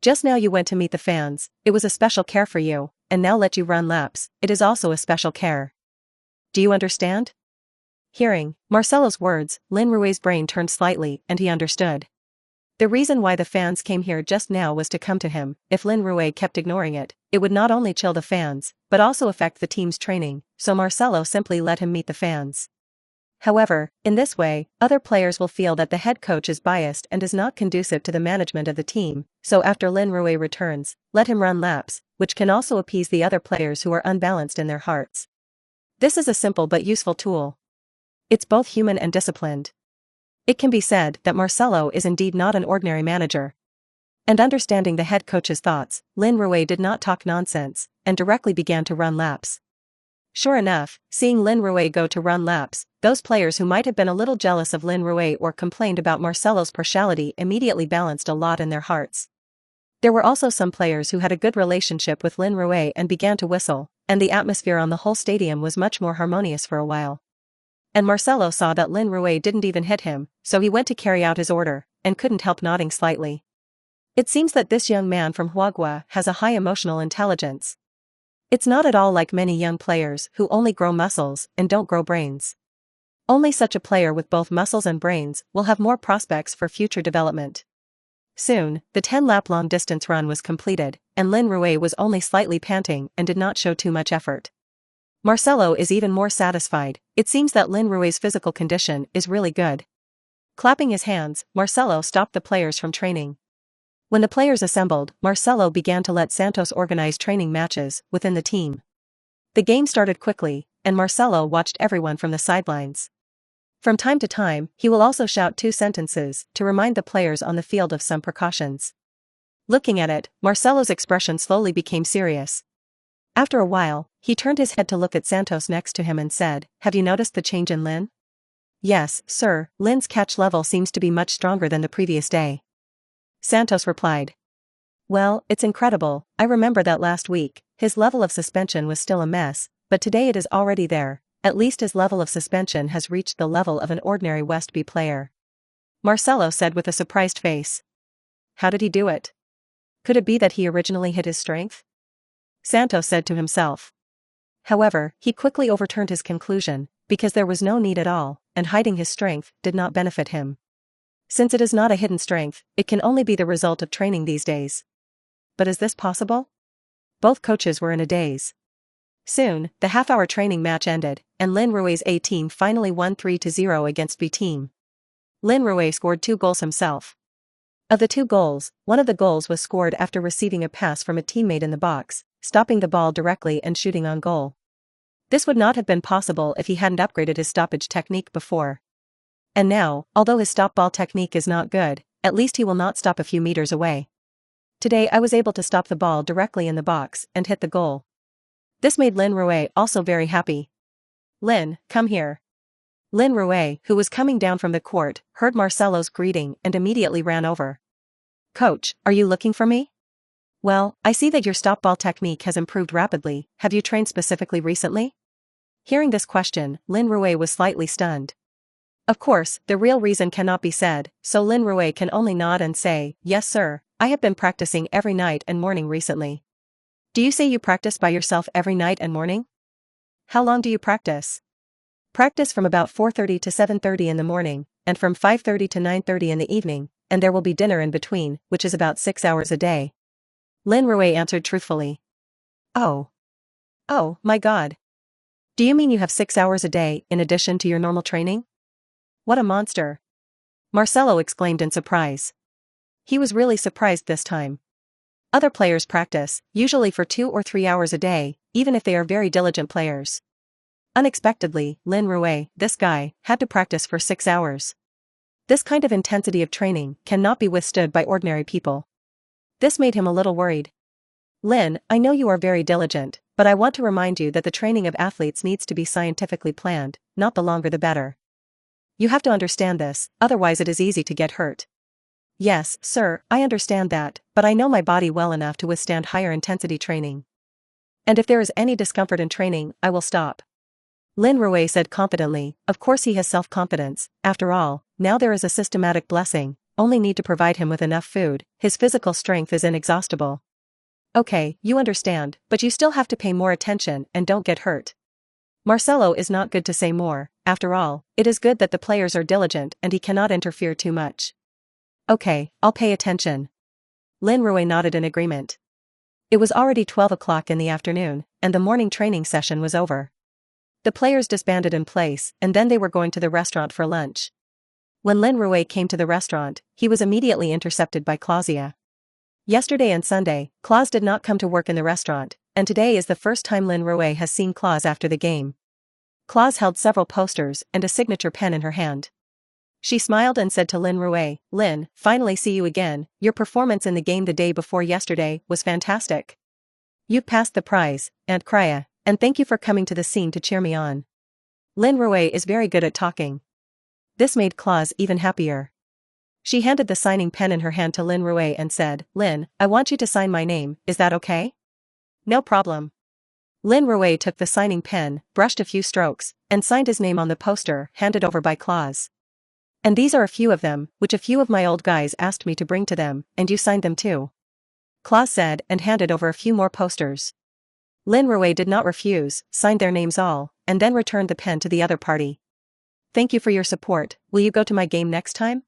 Just now you went to meet the fans, it was a special care for you, and now let you run laps, it is also a special care. Do you understand? Hearing Marcelo's words, Lin Rui's brain turned slightly and he understood. The reason why the fans came here just now was to come to him. If Lin Rui kept ignoring it, it would not only chill the fans, but also affect the team's training, so Marcelo simply let him meet the fans. However, in this way, other players will feel that the head coach is biased and is not conducive to the management of the team, so after Lin Rui returns, let him run laps, which can also appease the other players who are unbalanced in their hearts. This is a simple but useful tool. It's both human and disciplined. It can be said that Marcelo is indeed not an ordinary manager. And understanding the head coach's thoughts, Lin Rui did not talk nonsense, and directly began to run laps. Sure enough, seeing Lin Rui go to run laps, those players who might have been a little jealous of Lin Rui or complained about Marcelo's partiality immediately balanced a lot in their hearts. There were also some players who had a good relationship with Lin Rui and began to whistle, and the atmosphere on the whole stadium was much more harmonious for a while. And Marcelo saw that Lin Rui didn't even hit him, so he went to carry out his order, and couldn't help nodding slightly. It seems that this young man from Huagua has a high emotional intelligence. It's not at all like many young players who only grow muscles and don't grow brains. Only such a player with both muscles and brains will have more prospects for future development. Soon, the 10-lap long-distance run was completed, and Lin Rui was only slightly panting and did not show too much effort. Marcelo is even more satisfied. It seems that Lin Rui's physical condition is really good. Clapping his hands, Marcelo stopped the players from training. When the players assembled, Marcelo began to let Santos organize training matches within the team. The game started quickly, and Marcelo watched everyone from the sidelines. From time to time, he will also shout 2 sentences to remind the players on the field of some precautions. Looking at it, Marcelo's expression slowly became serious. After a while, he turned his head to look at Santos next to him and said, "Have you noticed the change in Lin?" "Yes, sir, Lin's catch level seems to be much stronger than the previous day." Santos replied. "Well, it's incredible, I remember that last week, his level of suspension was still a mess, but today it is already there, at least his level of suspension has reached the level of an ordinary West B player." Marcelo said with a surprised face. "How did he do it? Could it be that he originally hit his strength?" Santos said to himself. However, he quickly overturned his conclusion, because there was no need at all, and hiding his strength did not benefit him. Since it is not a hidden strength, it can only be the result of training these days. But is this possible? Both coaches were in a daze. Soon, the half-hour training match ended, and Lin Rui's A team finally won 3-0 against B team. Lin Rui scored 2 goals himself. Of the 2 goals, one of the goals was scored after receiving a pass from a teammate in the box, stopping the ball directly and shooting on goal. This would not have been possible if he hadn't upgraded his stoppage technique before. And now, although his stop ball technique is not good, at least he will not stop a few meters away. Today I was able to stop the ball directly in the box and hit the goal. This made Lin Rui also very happy. "Lin, come here." Lin Rui, who was coming down from the court, heard Marcelo's greeting and immediately ran over. "Coach, are you looking for me?" "Well, I see that your stop ball technique has improved rapidly. Have you trained specifically recently?" Hearing this question, Lin Rui was slightly stunned. Of course, the real reason cannot be said, so Lin Rui can only nod and say, "Yes sir, I have been practicing every night and morning recently." "Do you say you practice by yourself every night and morning?" "How long do you practice?" "Practice from about 4:30 to 7:30 in the morning, and from 5:30 to 9:30 in the evening, and there will be dinner in between, which is about 6 hours a day." Lin Rui answered truthfully. Oh, my God. Do you mean you have 6 hours a day in addition to your normal training? What a monster. Marcelo exclaimed in surprise. He was really surprised this time. Other players practice, usually for 2 or 3 hours a day, even if they are very diligent players. Unexpectedly, Lin Rui, this guy, had to practice for 6 hours. This kind of intensity of training cannot be withstood by ordinary people. This made him a little worried. "Lin, I know you are very diligent, but I want to remind you that the training of athletes needs to be scientifically planned, not the longer the better. You have to understand this, otherwise it is easy to get hurt." Yes, sir, I understand that, but I know my body well enough to withstand higher intensity training. And if there is any discomfort in training, I will stop. Lin Rui said confidently. Of course he has self-confidence. After all, now there is a systematic blessing, only need to provide him with enough food, his physical strength is inexhaustible. Okay, you understand, but you still have to pay more attention and don't get hurt. Marcelo is not good to say more. After all, it is good that the players are diligent and he cannot interfere too much. Okay, I'll pay attention. Lin Rui nodded in agreement. It was already 12 o'clock in the afternoon, and the morning training session was over. The players disbanded in place, and then they were going to the restaurant for lunch. When Lin Rui came to the restaurant, he was immediately intercepted by Claudia. Yesterday and Sunday, Claus did not come to work in the restaurant, and today is the first time Lin Rui has seen Claus after the game. Claus held several posters and a signature pen in her hand. She smiled and said to Lin Rui, "Lin, finally see you again, your performance in the game the day before yesterday was fantastic. You've passed the prize, Aunt Krya, and thank you for coming to the scene to cheer me on." Lin Rui is very good at talking. This made Claus even happier. She handed the signing pen in her hand to Lin Rui and said, "Lin, I want you to sign my name, is that okay?" "No problem." Lin Rui took the signing pen, brushed a few strokes, and signed his name on the poster handed over by Claus. "And these are a few of them, which a few of my old guys asked me to bring to them, and you signed them too," Claus said and handed over a few more posters. Lin Rui did not refuse, signed their names all, and then returned the pen to the other party. "Thank you for your support, will you go to my game next time?"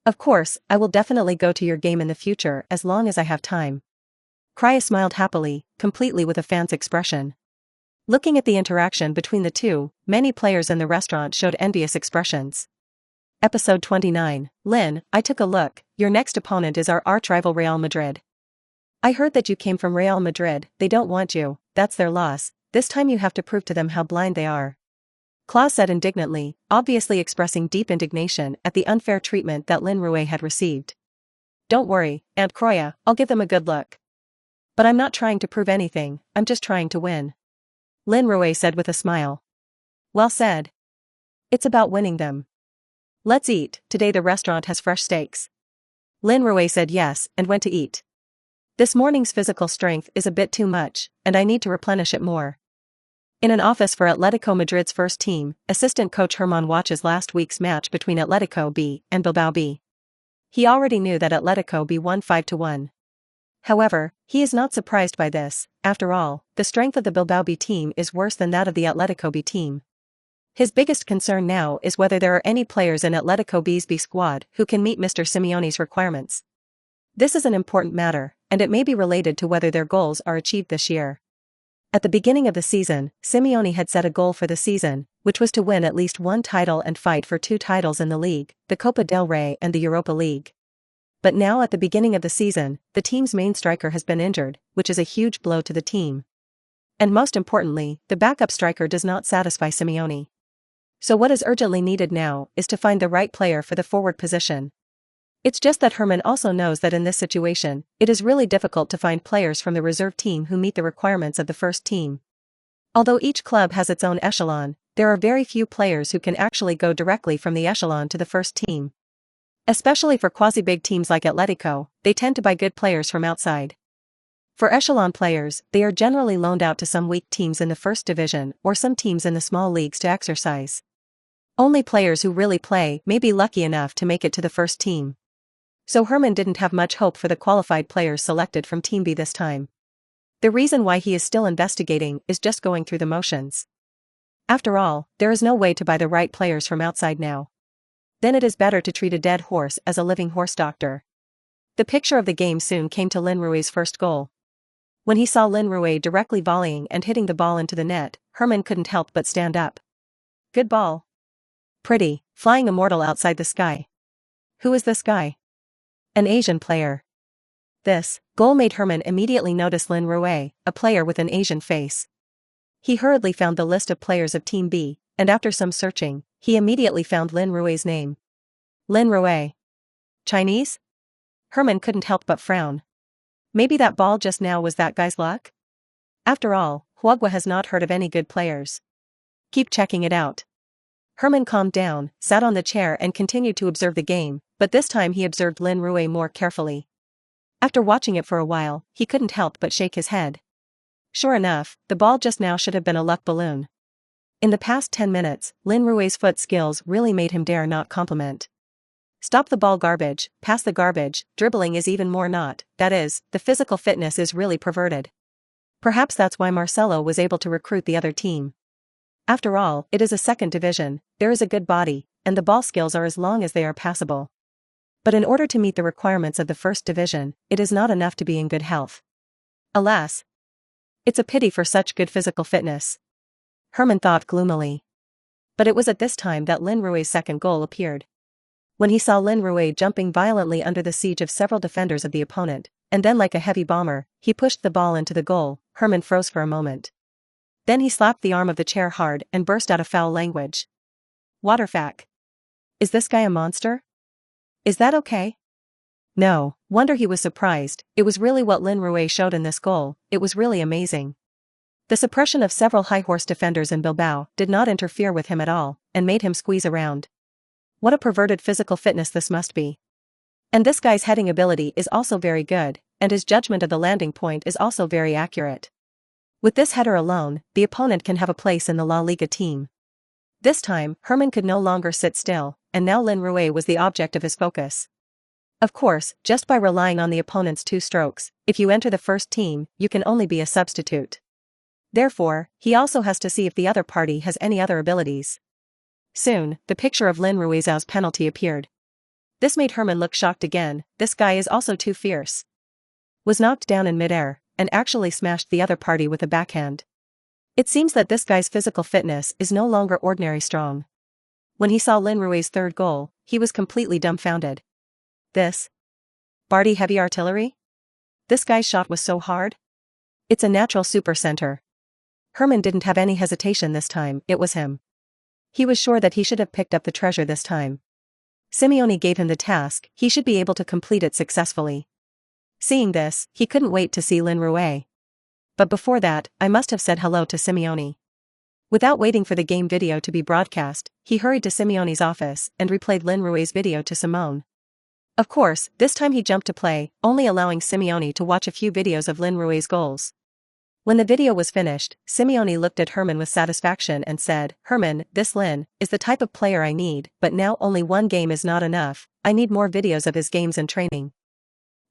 "Of course, I will definitely go to your game in the future as long as I have time." Krya smiled happily, completely with a fan's expression. Looking at the interaction between the two, many players in the restaurant showed envious expressions. Episode 29, Lin, I took a look, your next opponent is our arch-rival Real Madrid. I heard that you came from Real Madrid, they don't want you, that's their loss, this time you have to prove to them how blind they are. Claus said indignantly, obviously expressing deep indignation at the unfair treatment that Lin Rui had received. "Don't worry, Aunt Krya, I'll give them a good look. But I'm not trying to prove anything, I'm just trying to win," Lin Rui said with a smile. "Well said. It's about winning them. Let's eat, today the restaurant has fresh steaks." Lin Rui said yes and went to eat. This morning's physical strength is a bit too much, and I need to replenish it more. In an office for Atletico Madrid's first team, assistant coach Herman watches last week's match between Atletico B and Bilbao B. He already knew that Atletico B won 5-1. However, he is not surprised by this, after all, the strength of the Bilbao B team is worse than that of the Atletico B team. His biggest concern now is whether there are any players in Atletico B's B squad who can meet Mr. Simeone's requirements. This is an important matter, and it may be related to whether their goals are achieved this year. At the beginning of the season, Simeone had set a goal for the season, which was to win at least one title and fight for 2 titles in the league, the Copa del Rey and the Europa League. But now at the beginning of the season, the team's main striker has been injured, which is a huge blow to the team. And most importantly, the backup striker does not satisfy Simeone. So what is urgently needed now is to find the right player for the forward position. It's just that Herman also knows that in this situation, it is really difficult to find players from the reserve team who meet the requirements of the first team. Although each club has its own echelon, there are very few players who can actually go directly from the echelon to the first team. Especially for quasi-big teams like Atletico, they tend to buy good players from outside. For echelon players, they are generally loaned out to some weak teams in the first division or some teams in the small leagues to exercise. Only players who really play may be lucky enough to make it to the first team. So Herman didn't have much hope for the qualified players selected from Team B this time. The reason why he is still investigating is just going through the motions. After all, there is no way to buy the right players from outside now. Then it is better to treat a dead horse as a living horse doctor. The picture of the game soon came to Lin Rui's first goal. When he saw Lin Rui directly volleying and hitting the ball into the net, Herman couldn't help but stand up. Good ball. Pretty, flying immortal outside the sky. Who is this guy? An Asian player. This goal made Herman immediately notice Lin Rui, a player with an Asian face. He hurriedly found the list of players of Team B, and after some searching, he immediately found Lin Rui's name. Lin Rui. Chinese? Herman couldn't help but frown. Maybe that ball just now was that guy's luck? After all, Huagua has not heard of any good players. Keep checking it out. Herman calmed down, sat on the chair and continued to observe the game, but this time he observed Lin Rui more carefully. After watching it for a while, he couldn't help but shake his head. Sure enough, the ball just now should have been a luck balloon. In the past 10 minutes, Lin Rui's foot skills really made him dare not compliment. Stop the ball garbage, pass the garbage, dribbling is even more not, that is, the physical fitness is really perverted. Perhaps that's why Marcelo was able to recruit the other team. After all, it is a second division, there is a good body, and the ball skills are as long as they are passable. But in order to meet the requirements of the first division, it is not enough to be in good health. Alas! It's a pity for such good physical fitness. Herman thought gloomily. But it was at this time that Lin Rui's second goal appeared. When he saw Lin Rui jumping violently under the siege of several defenders of the opponent, and then like a heavy bomber, he pushed the ball into the goal, Herman froze for a moment. Then he slapped the arm of the chair hard and burst out of foul language. Waterfack. Is this guy a monster? Is that okay? No, wonder he was surprised, it was really what Lin Rui showed in this goal, it was really amazing. The suppression of several high-horse defenders in Bilbao did not interfere with him at all, and made him squeeze around. What a perverted physical fitness this must be. And this guy's heading ability is also very good, and his judgment of the landing point is also very accurate. With this header alone, the opponent can have a place in the La Liga team. This time, Herman could no longer sit still, and now Lin Rui was the object of his focus. Of course, just by relying on the opponent's 2 strokes, if you enter the first team, you can only be a substitute. Therefore, he also has to see if the other party has any other abilities. Soon, the picture of Lin Rui's penalty appeared. This made Herman look shocked again, this guy is also too fierce. Was knocked down in midair, and actually smashed the other party with a backhand. It seems that this guy's physical fitness is no longer ordinary strong. When he saw Lin Rui's third goal, he was completely dumbfounded. This? Barty heavy artillery? This guy's shot was so hard? It's a natural super center. Herman didn't have any hesitation this time, it was him. He was sure that he should have picked up the treasure this time. Simeone gave him the task, he should be able to complete it successfully. Seeing this, he couldn't wait to see Lin Rui. But before that, I must have said hello to Simeone. Without waiting for the game video to be broadcast, he hurried to Simeone's office and replayed Lin Rui's video to Simone. Of course, this time he jumped to play, only allowing Simeone to watch a few videos of Lin Rui's goals. When the video was finished, Simeone looked at Herman with satisfaction and said, "Herman, this Lin is the type of player I need, but now only one game is not enough, I need more videos of his games and training.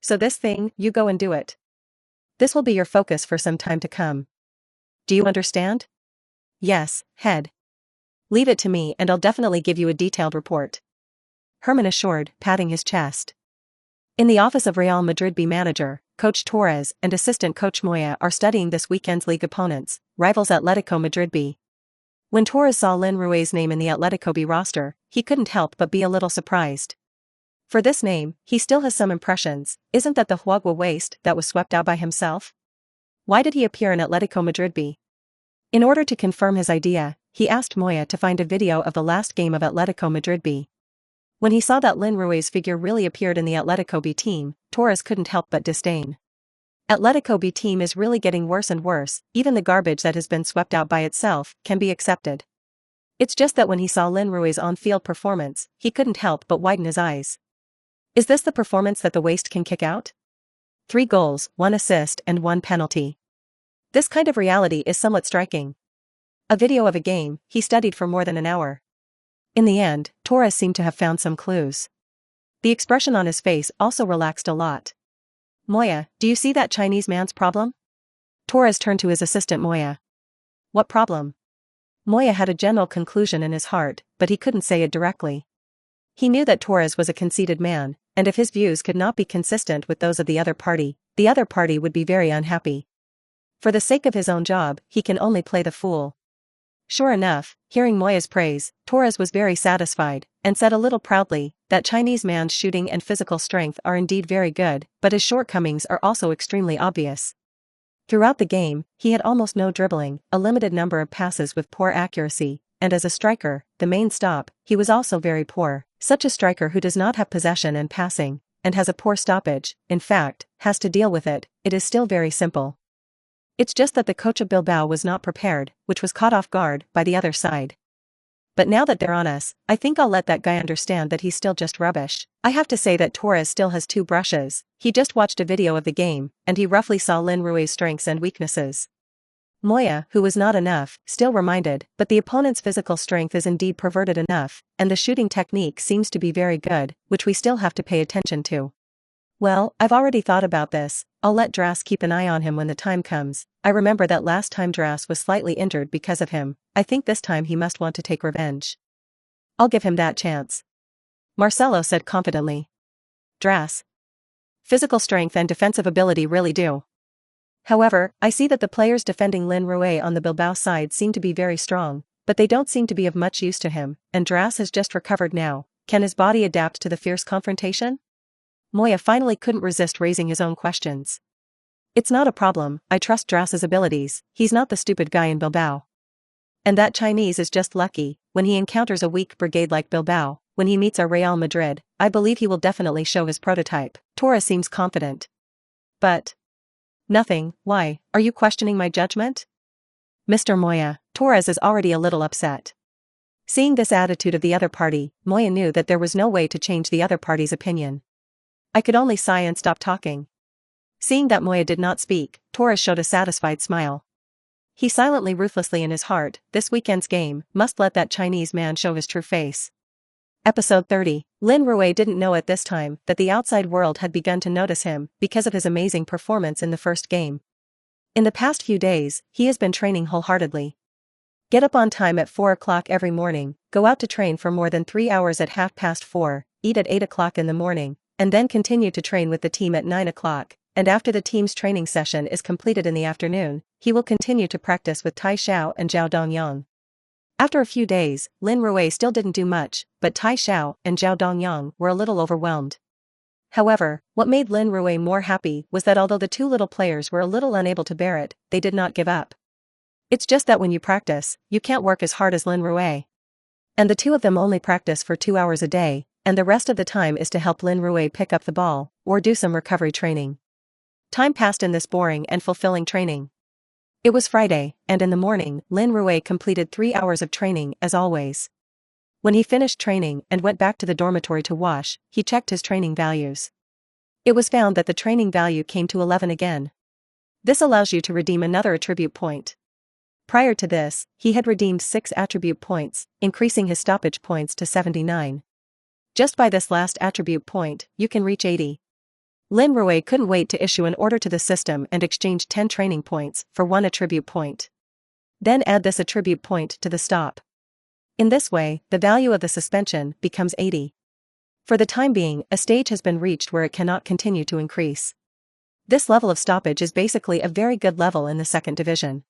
So this thing, you go and do it. This will be your focus for some time to come. Do you understand?" "Yes, head. Leave it to me and I'll definitely give you a detailed report," Herman assured, patting his chest. In the office of Real Madrid B manager, Coach Torres and assistant coach Moya are studying this weekend's league opponents, rivals Atletico Madrid B. When Torres saw Lin Rui's name in the Atletico B roster, he couldn't help but be a little surprised. For this name, he still has some impressions, isn't that the Huagua waste that was swept out by himself? Why did he appear in Atletico Madrid B? In order to confirm his idea, he asked Moya to find a video of the last game of Atletico Madrid B. When he saw that Lin Rui's figure really appeared in the Atletico B team, Torres couldn't help but disdain. Atletico B team is really getting worse and worse, even the garbage that has been swept out by itself can be accepted. It's just that when he saw Lin Rui's on-field performance, he couldn't help but widen his eyes. Is this the performance that the waste can kick out? 3 goals, 1 assist and 1 penalty. This kind of reality is somewhat striking. A video of a game he studied for more than an hour. In the end, Torres seemed to have found some clues. The expression on his face also relaxed a lot. "Moya, do you see that Chinese man's problem?" Torres turned to his assistant Moya. "What problem?" Moya had a general conclusion in his heart, but he couldn't say it directly. He knew that Torres was a conceited man, and if his views could not be consistent with those of the other party would be very unhappy. For the sake of his own job, he can only play the fool. Sure enough, hearing Moya's praise, Torres was very satisfied, and said a little proudly, that Chinese man's shooting and physical strength are indeed very good, but his shortcomings are also extremely obvious. Throughout the game, he had almost no dribbling, a limited number of passes with poor accuracy, and as a striker, the main stop, he was also very poor, such a striker who does not have possession and passing, and has a poor stoppage, in fact, has to deal with it, it is still very simple. It's just that the coach of Bilbao was not prepared, which was caught off guard by the other side. But now that they're on us, I think I'll let that guy understand that he's still just rubbish. I have to say that Torres still has two brushes. He just watched a video of the game, and he roughly saw Lin Rui's strengths and weaknesses. Moya, who was not enough, still reminded, but the opponent's physical strength is indeed perverted enough, and the shooting technique seems to be very good, which we still have to pay attention to. Well, I've already thought about this. I'll let Dras keep an eye on him when the time comes. I remember that last time Dras was slightly injured because of him. I think this time he must want to take revenge. I'll give him that chance. Marcelo said confidently. Dras. Physical strength and defensive ability really do. However, I see that the players defending Lin Rui on the Bilbao side seem to be very strong, but they don't seem to be of much use to him, and Dras has just recovered now. Can his body adapt to the fierce confrontation? Moya finally couldn't resist raising his own questions. It's not a problem, I trust Dras's abilities, he's not the stupid guy in Bilbao. And that Chinese is just lucky. When he encounters a weak brigade like Bilbao, when he meets our Real Madrid, I believe he will definitely show his prototype. Torres seems confident. But... nothing, why, are you questioning my judgment? Mr. Moya, Torres is already a little upset. Seeing this attitude of the other party, Moya knew that there was no way to change the other party's opinion. I could only sigh and stop talking. Seeing that Moya did not speak, Torres showed a satisfied smile. He silently ruthlessly in his heart, this weekend's game must let that Chinese man show his true face. Episode 30. Lin Rui didn't know at this time that the outside world had begun to notice him because of his amazing performance in the first game. In the past few days, he has been training wholeheartedly. Get up on time at 4 o'clock every morning, go out to train for more than 3 hours at 4:30, eat at 8 o'clock in the morning, and then continue to train with the team at 9 o'clock, and after the team's training session is completed in the afternoon, he will continue to practice with Tai Xiao and Zhao Dongyang. After a few days, Lin Rui still didn't do much, but Tai Xiao and Zhao Dongyang were a little overwhelmed. However, what made Lin Rui more happy was that although the two little players were a little unable to bear it, they did not give up. It's just that when you practice, you can't work as hard as Lin Rui. And the two of them only practice for 2 hours a day, and the rest of the time is to help Lin Rui pick up the ball, or do some recovery training. Time passed in this boring and fulfilling training. It was Friday, and in the morning, Lin Rui completed 3 hours of training as always. When he finished training and went back to the dormitory to wash, he checked his training values. It was found that the training value came to 11 again. This allows you to redeem another attribute point. Prior to this, he had redeemed 6 attribute points, increasing his stoppage points to 79. Just by this last attribute point, you can reach 80. Lin Rui couldn't wait to issue an order to the system and exchange 10 training points for 1 attribute point. Then add this attribute point to the stop. In this way, the value of the suspension becomes 80. For the time being, a stage has been reached where it cannot continue to increase. This level of stoppage is basically a very good level in the second division.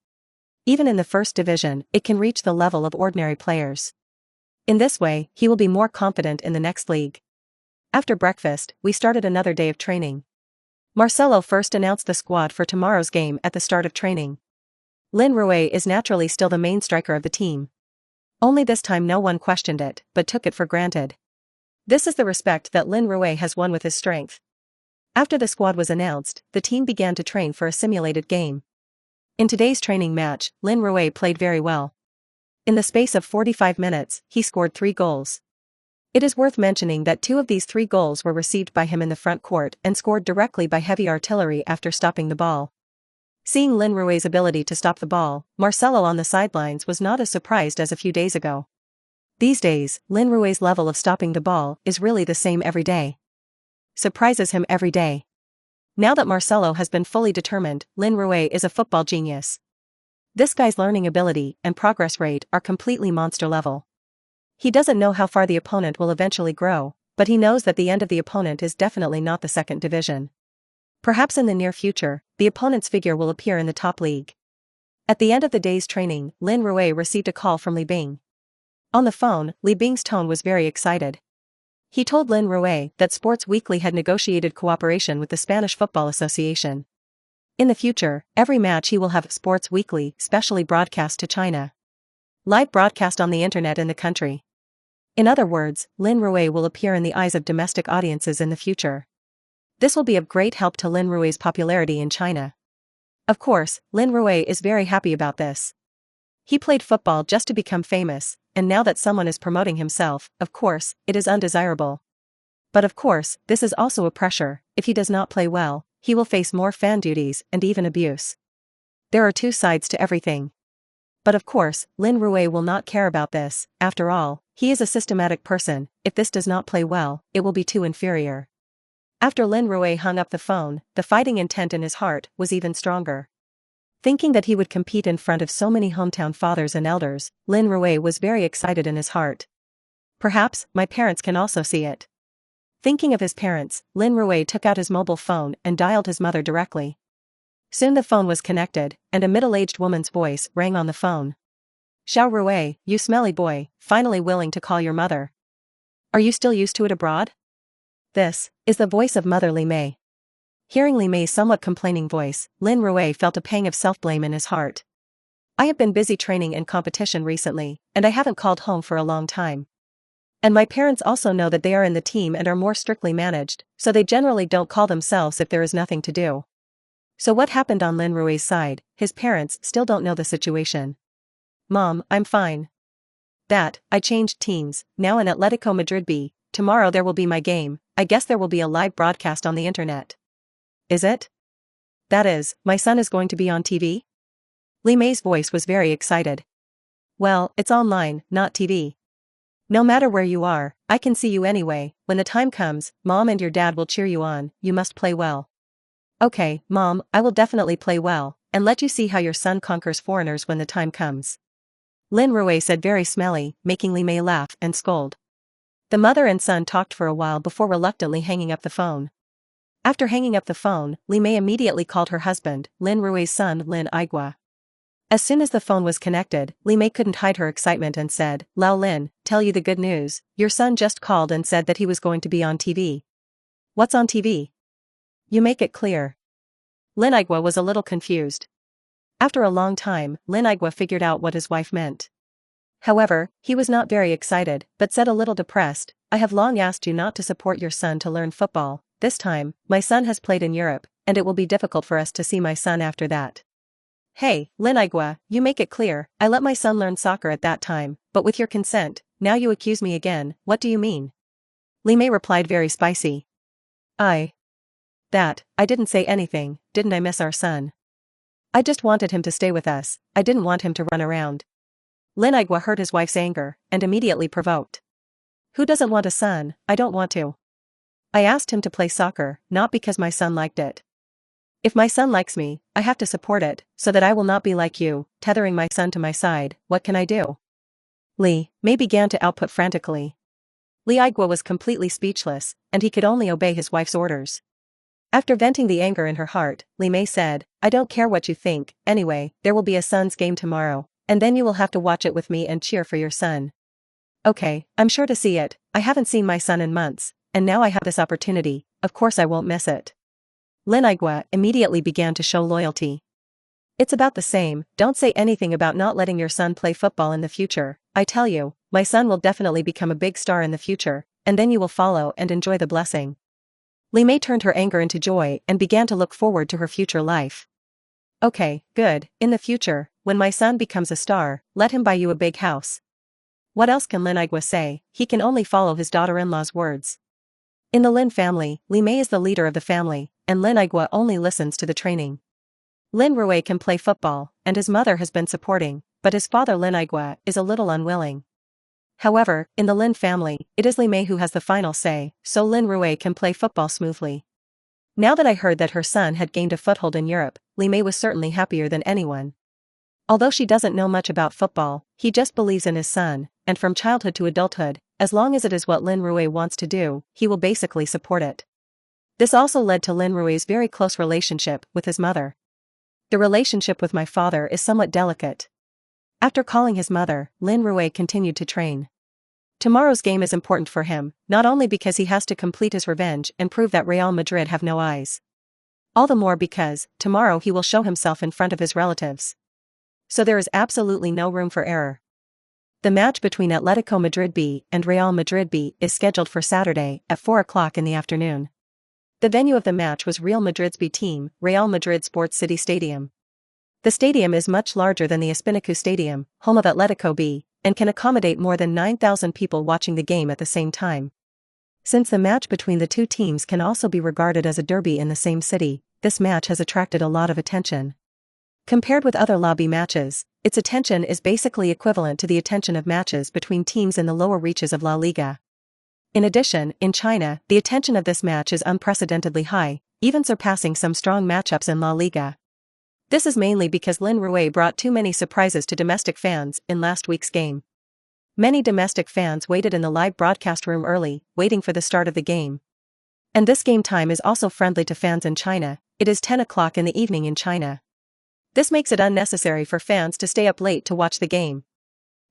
Even in the first division, it can reach the level of ordinary players. In this way, he will be more confident in the next league. After breakfast, we started another day of training. Marcelo first announced the squad for tomorrow's game at the start of training. Lin Rui is naturally still the main striker of the team. Only this time no one questioned it, but took it for granted. This is the respect that Lin Rui has won with his strength. After the squad was announced, the team began to train for a simulated game. In today's training match, Lin Rui played very well. In the space of 45 minutes, he scored 3 goals. It is worth mentioning that 2 of these 3 goals were received by him in the front court and scored directly by heavy artillery after stopping the ball. Seeing Lin Rui's ability to stop the ball, Marcelo on the sidelines was not as surprised as a few days ago. These days, Lin Rui's level of stopping the ball is really the same every day. Surprises him every day. Now that Marcelo has been fully determined, Lin Rui is a football genius. This guy's learning ability and progress rate are completely monster level. He doesn't know how far the opponent will eventually grow, but he knows that the end of the opponent is definitely not the second division. Perhaps in the near future, the opponent's figure will appear in the top league. At the end of the day's training, Lin Rui received a call from Li Bing. On the phone, Li Bing's tone was very excited. He told Lin Rui that Sports Weekly had negotiated cooperation with the Spanish Football Association. In the future, every match he will have Sports Weekly specially broadcast to China. Live broadcast on the internet in the country. In other words, Lin Rui will appear in the eyes of domestic audiences in the future. This will be of great help to Lin Rui's popularity in China. Of course, Lin Rui is very happy about this. He played football just to become famous, and now that someone is promoting himself, of course, it is undesirable. But of course, this is also a pressure. If he does not play well, he will face more fan duties and even abuse. There are two sides to everything. But of course, Lin Rui will not care about this. After all, he is a systematic person. If this does not play well, it will be too inferior. After Lin Rui hung up the phone, the fighting intent in his heart was even stronger. Thinking that he would compete in front of so many hometown fathers and elders, Lin Rui was very excited in his heart. Perhaps, my parents can also see it. Thinking of his parents, Lin Rui took out his mobile phone and dialed his mother directly. Soon the phone was connected, and a middle-aged woman's voice rang on the phone. "Xiao Rui, you smelly boy, finally willing to call your mother. Are you still used to it abroad?" This is the voice of Mother Li Mei. Hearing Li Mei's somewhat complaining voice, Lin Rui felt a pang of self-blame in his heart. "I have been busy training and competition recently, and I haven't called home for a long time. And my parents also know that they are in the team and are more strictly managed, so they generally don't call themselves if there is nothing to do." So what happened on Lin Rui's side? His parents still don't know the situation. "Mom, I'm fine. I changed teams, now in Atletico Madrid B. Tomorrow there will be my game. I guess there will be a live broadcast on the internet." "Is it? That is, my son is going to be on TV?" Li Mei's voice was very excited. "Well, it's online, not TV. No matter where you are, I can see you anyway. When the time comes, Mom and your dad will cheer you on. You must play well." "Okay, Mom, I will definitely play well, and let you see how your son conquers foreigners when the time comes," Lin Rui said very smelly, making Li Mei laugh and scold. The mother and son talked for a while before reluctantly hanging up the phone. After hanging up the phone, Li Mei immediately called her husband, Lin Rui's son Lin Igua. As soon as the phone was connected, Li Mei couldn't hide her excitement and said, "Lao Lin, tell you the good news, your son just called and said that he was going to be on TV." "What's on TV? You make it clear." Lin Igua was a little confused. After a long time, Lin Igua figured out what his wife meant. However, he was not very excited, but said a little depressed, "I have long asked you not to support your son to learn football. This time, my son has played in Europe, and it will be difficult for us to see my son after that." "Hey, Lin Igua, you make it clear, I let my son learn soccer at that time, but with your consent. Now you accuse me again, what do you mean?" Li Mei replied very spicy. I didn't say anything, didn't I miss our son? I just wanted him to stay with us, I didn't want him to run around." Lin Igua heard his wife's anger, and immediately provoked. "Who doesn't want a son? I don't want to. I asked him to play soccer, not because my son liked it. If my son likes me, I have to support it, so that I will not be like you, tethering my son to my side. What can I do?" Li Mei began to output frantically. Li Igua was completely speechless, and he could only obey his wife's orders. After venting the anger in her heart, Li Mei said, "I don't care what you think, anyway, there will be a son's game tomorrow, and then you will have to watch it with me and cheer for your son." "Okay, I'm sure to see it, I haven't seen my son in months, and now I have this opportunity, of course I won't miss it." Lin Igua immediately began to show loyalty. "It's about the same, don't say anything about not letting your son play football in the future. I tell you, my son will definitely become a big star in the future, and then you will follow and enjoy the blessing." Li Mei turned her anger into joy and began to look forward to her future life. "Okay, good, in the future, when my son becomes a star, let him buy you a big house." What else can Lin Igua say? He can only follow his daughter-in-law's words. In the Lin family, Li Mei is the leader of the family, and Lin Igua only listens to the training. Lin Rui can play football, and his mother has been supporting, but his father Lin Igua is a little unwilling. However, in the Lin family, it is Li Mei who has the final say, so Lin Rui can play football smoothly. Now that I heard that her son had gained a foothold in Europe, Li Mei was certainly happier than anyone. Although she doesn't know much about football, he just believes in his son, and from childhood to adulthood, as long as it is what Lin Rui wants to do, he will basically support it. This also led to Lin Rui's very close relationship with his mother. "The relationship with my father is somewhat delicate." After calling his mother, Lin Rui continued to train. Tomorrow's game is important for him, not only because he has to complete his revenge and prove that Real Madrid have no eyes. All the more because, tomorrow he will show himself in front of his relatives. So there is absolutely no room for error. The match between Atletico Madrid B and Real Madrid B is scheduled for Saturday at 4 o'clock in the afternoon. The venue of the match was Real Madrid's B team, Real Madrid Sports City Stadium. The stadium is much larger than the Espinacu Stadium, home of Atletico B, and can accommodate more than 9,000 people watching the game at the same time. Since the match between the two teams can also be regarded as a derby in the same city, this match has attracted a lot of attention. Compared with other lobby matches, its attention is basically equivalent to the attention of matches between teams in the lower reaches of La Liga. In addition, in China, the attention of this match is unprecedentedly high, even surpassing some strong matchups in La Liga. This is mainly because Lin Rui brought too many surprises to domestic fans in last week's game. Many domestic fans waited in the live broadcast room early, waiting for the start of the game. And this game time is also friendly to fans in China. It is 10 o'clock in the evening in China. This makes it unnecessary for fans to stay up late to watch the game.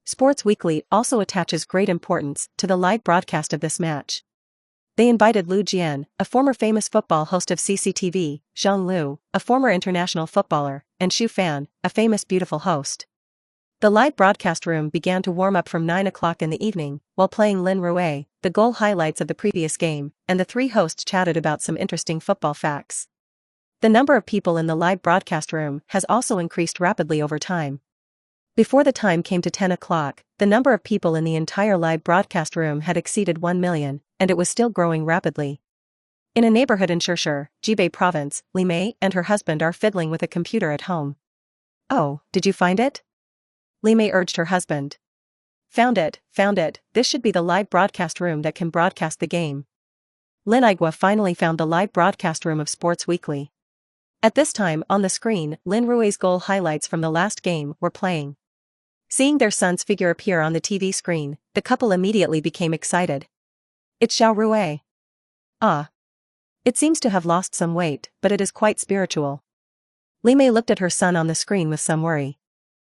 Sports Weekly also attaches great importance to the live broadcast of this match. They invited Lu Jian, a former famous football host of CCTV, Zhang Lu, a former international footballer, and Xu Fan, a famous beautiful host. The live broadcast room began to warm up from 9 o'clock in the evening, while playing Lin Rui, the goal highlights of the previous game, and the three hosts chatted about some interesting football facts. The number of people in the live broadcast room has also increased rapidly over time. Before the time came to 10 o'clock, the number of people in the entire live broadcast room had exceeded 1 million, and it was still growing rapidly. In a neighborhood in Shishir, Jibei province, Li Mei and her husband are fiddling with a computer at home. "Oh, did you find it?" Li Mei urged her husband. Found it, this should be the live broadcast room that can broadcast the game." Lin Igua finally found the live broadcast room of Sports Weekly. At this time, on the screen, Lin Rui's goal highlights from the last game were playing. Seeing their son's figure appear on the TV screen, the couple immediately became excited. "It's Xiao Rui. Ah. It seems to have lost some weight, but it is quite spiritual." Li Mei looked at her son on the screen with some worry.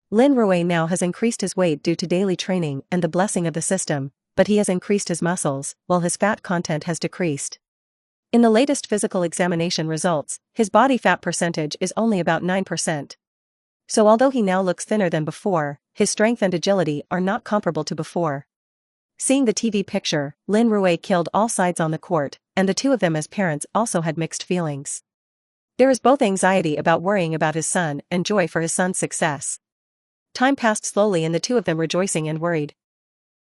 Lin Rui now has increased his weight due to daily training and the blessing of the system, but he has increased his muscles, while his fat content has decreased. In the latest physical examination results, his body fat percentage is only about 9%. So although he now looks thinner than before, his strength and agility are not comparable to before. Seeing the TV picture, Lin Rui killed all sides on the court, and the two of them as parents also had mixed feelings. There is both anxiety about worrying about his son and joy for his son's success. Time passed slowly and the two of them rejoicing and worried,